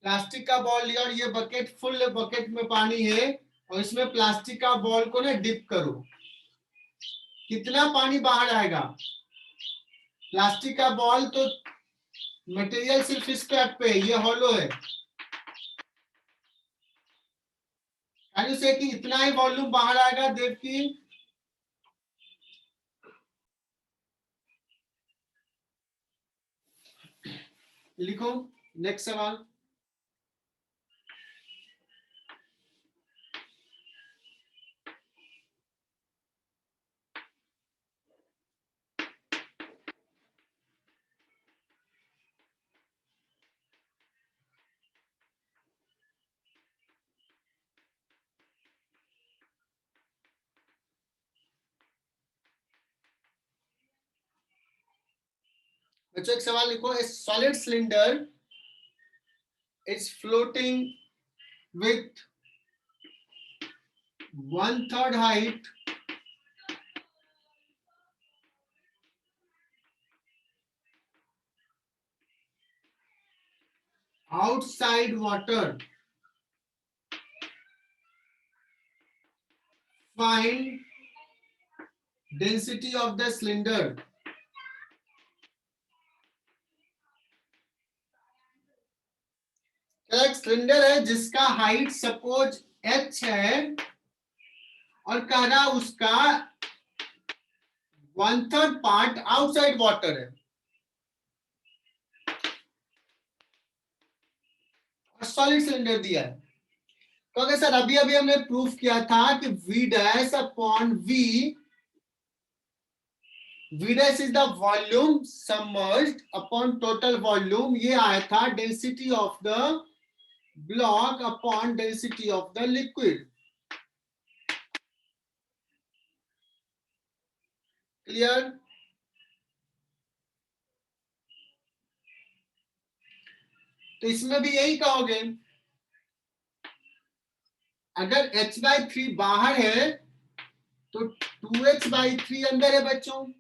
प्लास्टिक का बॉल लिया और ये बकेट फुल है, बकेट में पानी है, और इसमें प्लास्टिक का बॉल को ना डिप करो, कितना पानी बाहर आएगा? प्लास्टिक का बॉल तो मटेरियल सिर्फ इस पैप पे है, ये हॉलो है, से कि इतना ही वॉल्यूम बाहर आएगा। देवकी, लिखो नेक्स्ट सवाल। बच्चों एक सवाल लिखो, ए solid cylinder is floating with 1/3 height outside water. Find density of the cylinder. एक सिलेंडर है जिसका हाइट सपोज h है, और कह रहा उसका 1/3 पार्ट आउटसाइड वाटर है, और सॉलिड सिलेंडर दिया है। तो अगर सर अभी अभी हमने प्रूफ किया था कि v dash upon v V dash is the volume submerged upon total volume. ये आया था density of the block upon density of the liquid. Clear? तो इसमें भी यही कहोगे, अगर h/3 बाहर है तो 2h/3 अंदर है बच्चों,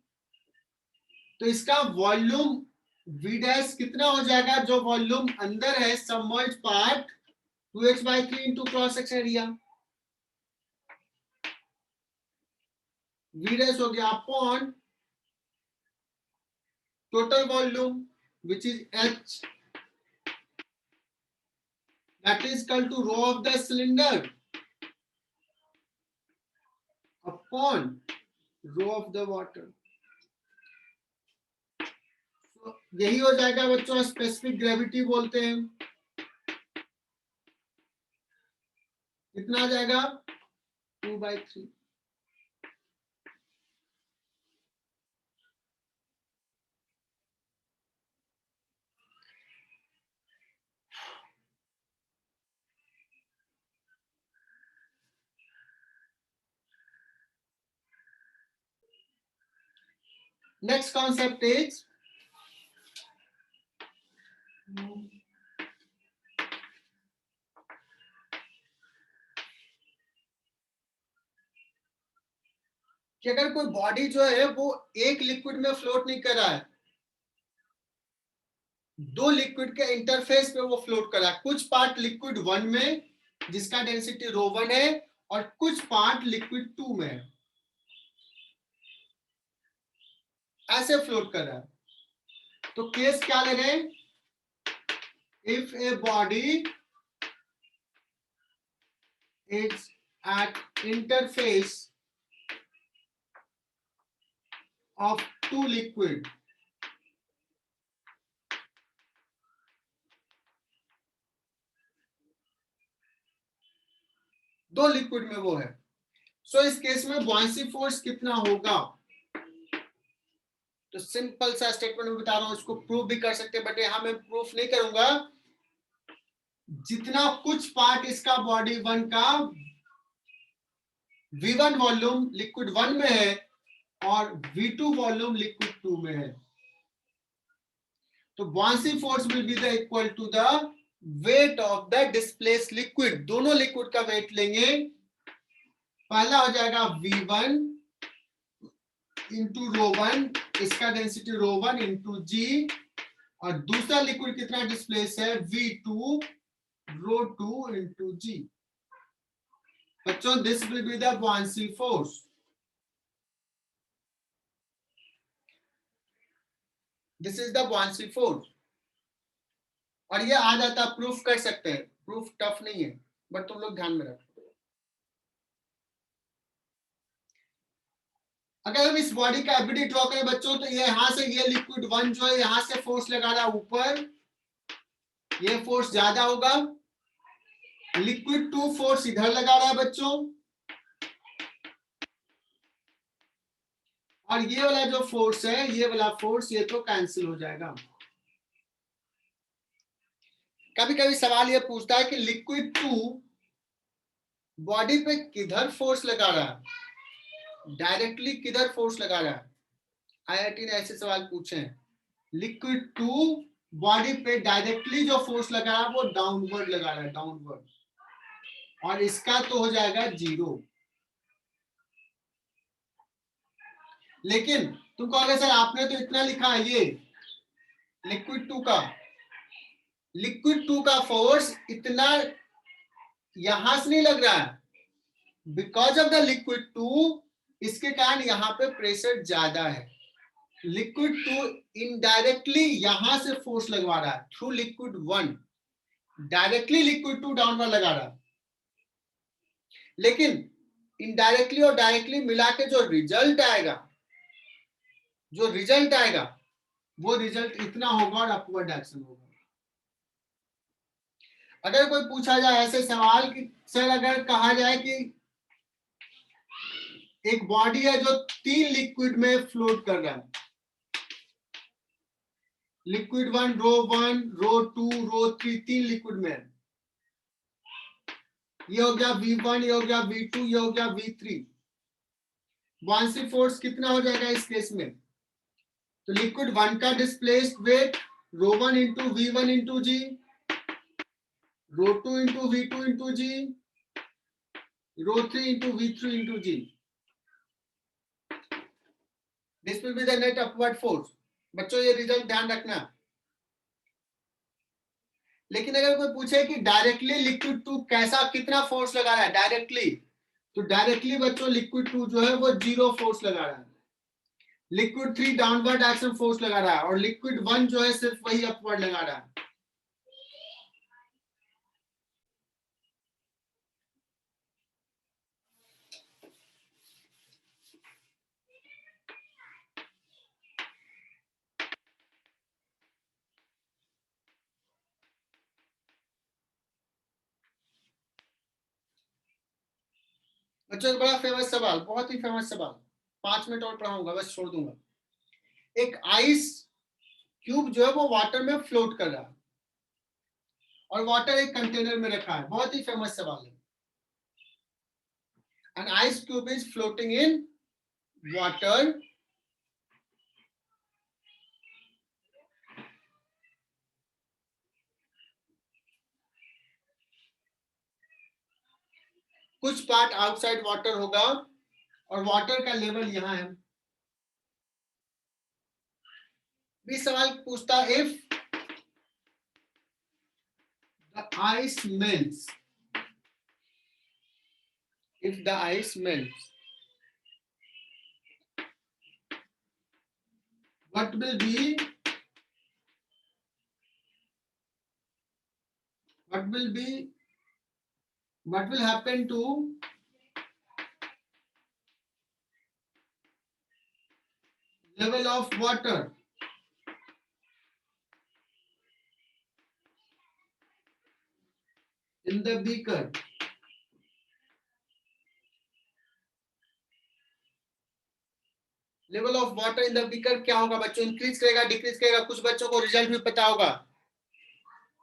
तो इसका वॉल्यूम V डैश कितना हो जाएगा, जो वॉल्यूम अंदर है submerge part 2h/3 into cross section area, V dash हो गया upon total volume which is H, that is equal to rho of the cylinder upon rho of the water. So, यही हो जाएगा बच्चों, स्पेसिफिक ग्रेविटी बोलते हैं। कितना आ जाएगा 2/3। Next concept is कि अगर कोई बॉडी जो है वो एक लिक्विड में फ्लोट नहीं कर रहा है, दो लिक्विड के इंटरफेस पे वो फ्लोट कर रहा है, कुछ पार्ट लिक्विड 1 में जिसका डेंसिटी ρ1 है और कुछ पार्ट लिक्विड 2 में है, ऐसे फ्लोट कर रहा है। तो केस क्या लगे, if a body is at interface of two liquid, दो लिक्विड में वो है, सो इस केस में बुयांसी फोर्स कितना होगा। तो सिंपल सा स्टेटमेंट में बता रहा हूं, इसको प्रूव भी कर सकते हैं बट यहां मैं प्रूफ नहीं करूंगा। जितना कुछ पार्ट इसका बॉडी 1 का V1 वॉल्यूम लिक्विड 1 में है और V2 वॉल्यूम लिक्विड 2 में है, तो buoyancy force will be the equal to the weight of the displaced liquid। दोनों लिक्विड का वेट लेंगे, पहला हो जाएगा V1 इंटू ρ1, इसका डेंसिटी ρ1 इंटू G, और दूसरा लिक्विड कितना डिस्प्लेस है V2 ρ2 इंटू G। बच्चों this will be the buoyancy force। This is the buoyancy force, और ये आ जाता, प्रूफ कर सकते हैं, प्रूफ टफ नहीं है बट तुम लोग ध्यान में रखो। अगर हम इस बॉडी का एबिलिटी ड्रॉ करें बच्चों, तो ये यहां से ये लिक्विड 1 जो है यहां से फोर्स लगा रहा है ऊपर, ये फोर्स ज्यादा होगा, लिक्विड 2 फोर्स इधर लगा रहा है बच्चों, और ये वाला जो फोर्स है, ये वाला फोर्स ये तो कैंसिल हो जाएगा। कभी कभी सवाल ये पूछता है कि लिक्विड 2 बॉडी पे किधर फोर्स लगा रहा है, डायरेक्टली किधर फोर्स लगा रहा है। आईआईटी ने ऐसे सवाल पूछे हैं, लिक्विड 2 बॉडी पे डायरेक्टली जो फोर्स लगा रहा है वो डाउनवर्ड लगा रहा है, डाउनवर्ड, और इसका तो हो जाएगा 0। लेकिन तुम कहोगे सर आपने तो इतना लिखा है, ये लिक्विड 2 का फोर्स इतना यहां से नहीं लग रहा है, बिकॉज ऑफ द लिक्विड 2, इसके कारण यहां पे प्रेशर ज्यादा है। लिक्विड 2 इनडायरेक्टली यहां से फोर्स लगवा रहा है through liquid 1, directly liquid 2 downward लगा रहा है, लेकिन इनडायरेक्टली और डायरेक्टली मिला के जो रिजल्ट आएगा वो रिजल्ट इतना होगा और अपवर्ड डायरेक्शन होगा। अगर कोई पूछा जाए ऐसे सवाल कि सर अगर कहा जाए कि एक बॉडी है जो 3 लिक्विड में फ्लोट कर रहा है, लिक्विड 1, रो 2, रो 3, 3 लिक्विड में है। ये हो गया V1, ये हो गया V2, ये हो गया V3। बुयांसी फोर्स कितना हो जाएगा इस केस में? तो लिक्विड 1 का displaced weight rho 1 into V1 into g, rho 2 into V2 into g, rho 3 into V3 into g. This will be the net upward force. बच्चों ये रिजल्ट ध्यान रखना। लेकिन अगर कोई पूछे कि डायरेक्टली लिक्विड 2 कैसा कितना फोर्स लगा रहा है डायरेक्टली, तो डायरेक्टली बच्चों लिक्विड 2 जो है वो 0 फोर्स लगा रहा है। लिक्विड 3 डाउनवर्ड एक्शन फोर्स लगा रहा है और लिक्विड 1 जो है सिर्फ वही अपवर्ड लगा रहा है। बच्चों बड़ा फेमस सवाल, बहुत ही फेमस सवाल, 5 मिनट और पढ़ाऊंगा बस छोड़ दूंगा। एक आइस क्यूब जो है वो वाटर में फ्लोट कर रहा है और वाटर एक कंटेनर में रखा है। बहुत ही फेमस सवाल है। An ice cube is floating in water. कुछ पार्ट आउटसाइड वाटर होगा और वाटर का लेवल यहां है। भी सवाल पूछता if the ice melts, if the ice melts, what will happen to level of water in the beaker? Level of water in the beaker क्या होगा बच्चों? इंक्रीज करेगा, डिक्रीज करेगा? कुछ बच्चों को रिजल्ट भी पता होगा।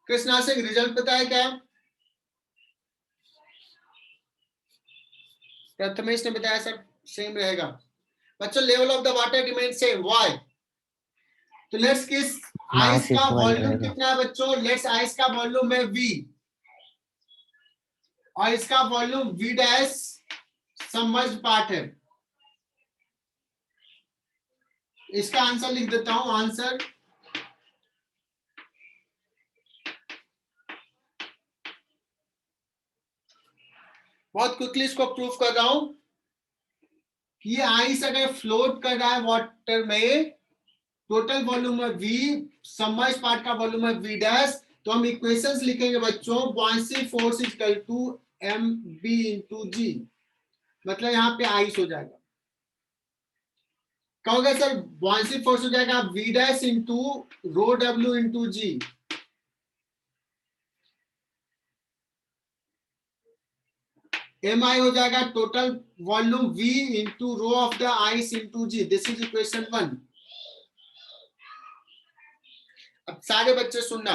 कृष्णा सिंह रिजल्ट पता है क्या? प्रथमेश ने बताया सर सेम रहेगा। बच्चों level of the water remain same, why? तो लेट्स किस आइस का वॉल्यूम कितना है बच्चों? लेट्स आइस का वॉल्यूम है V और इसका volume V dash submerged part है। इसका आंसर लिख देता हूं। आंसर बहुत क्विकली इसको प्रूव कर रहा हूं कि ये आइस अगर फ्लोट कर रहा है वाटर में, टोटल वॉल्यूम है V, सबमर्ज्ड पार्ट का वॉल्यूम है V डैश, तो हम इक्वेशंस लिखेंगे बच्चों। Buoyancy force is equal to mb into g, मतलब यहाँ पे आइस हो जाएगा। कहोगे सर बुयांसी फोर्स हो जाएगा V dash into rho W into g. mi हो जाएगा total volume V into rho of the ice into g. This is equation 1। अब सारे बच्चे सुनना,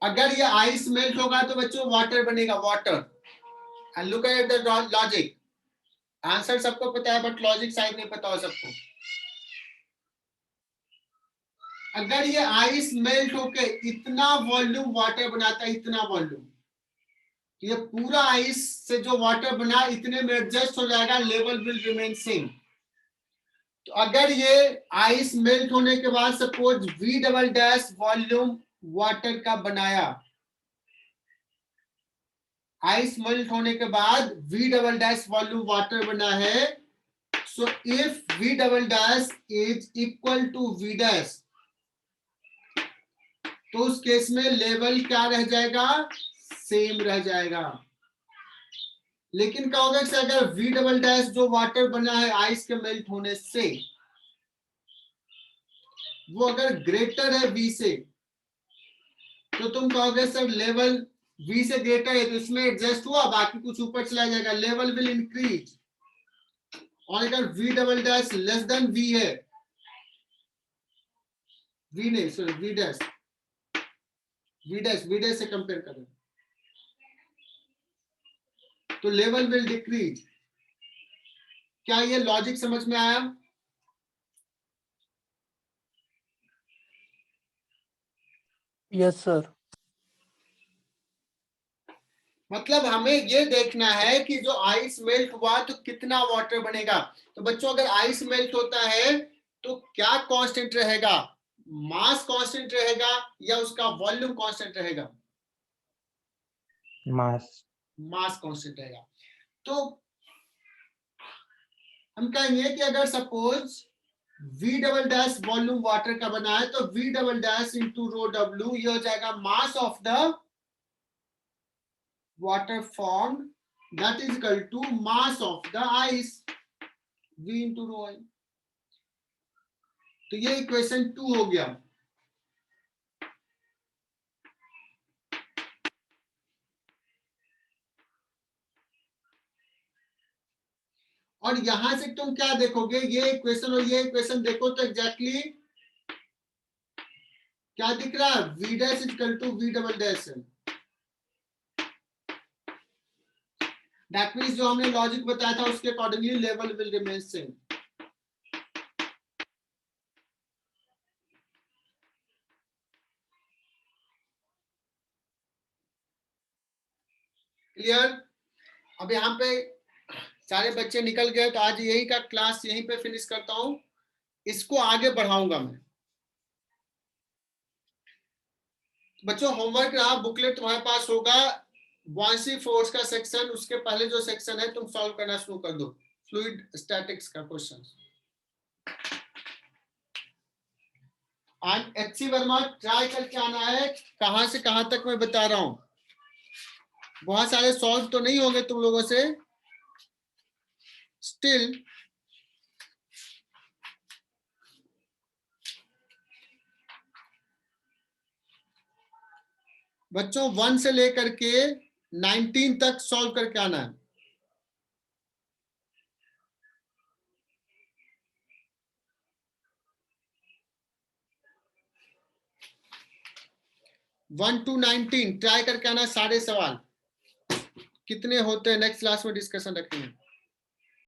अगर ये आइस मेल्ट होगा तो बच्चों वाटर बनेगा, water. And look at the logic. Answer सबको पता है बट लॉजिक शायद नहीं पता हो सबको। अगर ये आइस मेल्ट होके इतना वॉल्यूम वाटर बनाता है, इतना वॉल्यूम, ये पूरा आइस से जो वाटर बना इतने में एडजस्ट हो जाएगा, लेवल विल रिमेन सेम। तो अगर ये आइस मेल्ट होने के बाद suppose V double dash volume water का बनाया, आइस मेल्ट होने के बाद V double dash volume water बना है, so if V double dash is equal to V dash, तो उस केस में लेवल क्या रह जाएगा? सेम रह जाएगा। लेकिन क्या होगा कि अगर V डबल डैश जो वाटर बना है आइस के मेल्ट होने से, वो अगर ग्रेटर है V से, तो तुम कहोगे सर लेवल V से ग्रेटर है तो इसमें एडजस्ट हुआ, बाकी कुछ ऊपर चला जाएगा, लेवल विल इंक्रीज। और अगर V double dash less than V है, V नहीं सॉरी V डैश से कंपेयर करें तो लेवल विल डिक्रीज। क्या ये लॉजिक समझ में आया? Yes, sir. मतलब हमें ये देखना है कि जो आइस मेल्ट हुआ तो कितना वाटर बनेगा। तो बच्चों अगर आइस मेल्ट होता है तो क्या कांस्टेंट रहेगा? मास कांस्टेंट रहेगा या उसका वॉल्यूम कांस्टेंट रहेगा? मास कांस्टेंट रहेगा। तो हम कहेंगे कि अगर suppose V double dash volume water का बना है तो V double dash into rho W, ये हो जाएगा mass of the water formed, that is equal to mass of the ice, V into rho I. तो ये इक्वेशन 2 हो गया। और यहां से तुम क्या देखोगे, ये इक्वेशन और ये इक्वेशन देखो तो एग्जैक्टली क्या दिख रहा है? V dash is equal to V double dash है। दैट मींस जो हमने लॉजिक बताया था उसके accordingly level will remain same. Clear? अब यहाँ पे सारे बच्चे निकल गए तो आज यही का क्लास यहीं पे फिनिश करता हूं, इसको आगे बढ़ाऊंगा मैं। बच्चों होमवर्क रहा, बुकलेट तुम्हारे पास होगा, बुयांसी फोर्स का सेक्शन, उसके पहले जो सेक्शन है तुम सॉल्व करना शुरू कर दो, फ्लूइड स्टैटिक्स का क्वेश्चन। आज एचसी वर्मा ट्राई करके आना है, कहां से कहां तक मैं बता रहा हूं। बहुत सारे सॉल्व तो नहीं होंगे तुम लोगों से, स्टिल बच्चों 1 से लेकर के 19 तक सॉल्व करके आना है। वन टू 19 ट्राई करके आना, सारे सवाल कितने होते हैं नेक्स्ट क्लास में डिस्कशन रखेंगे।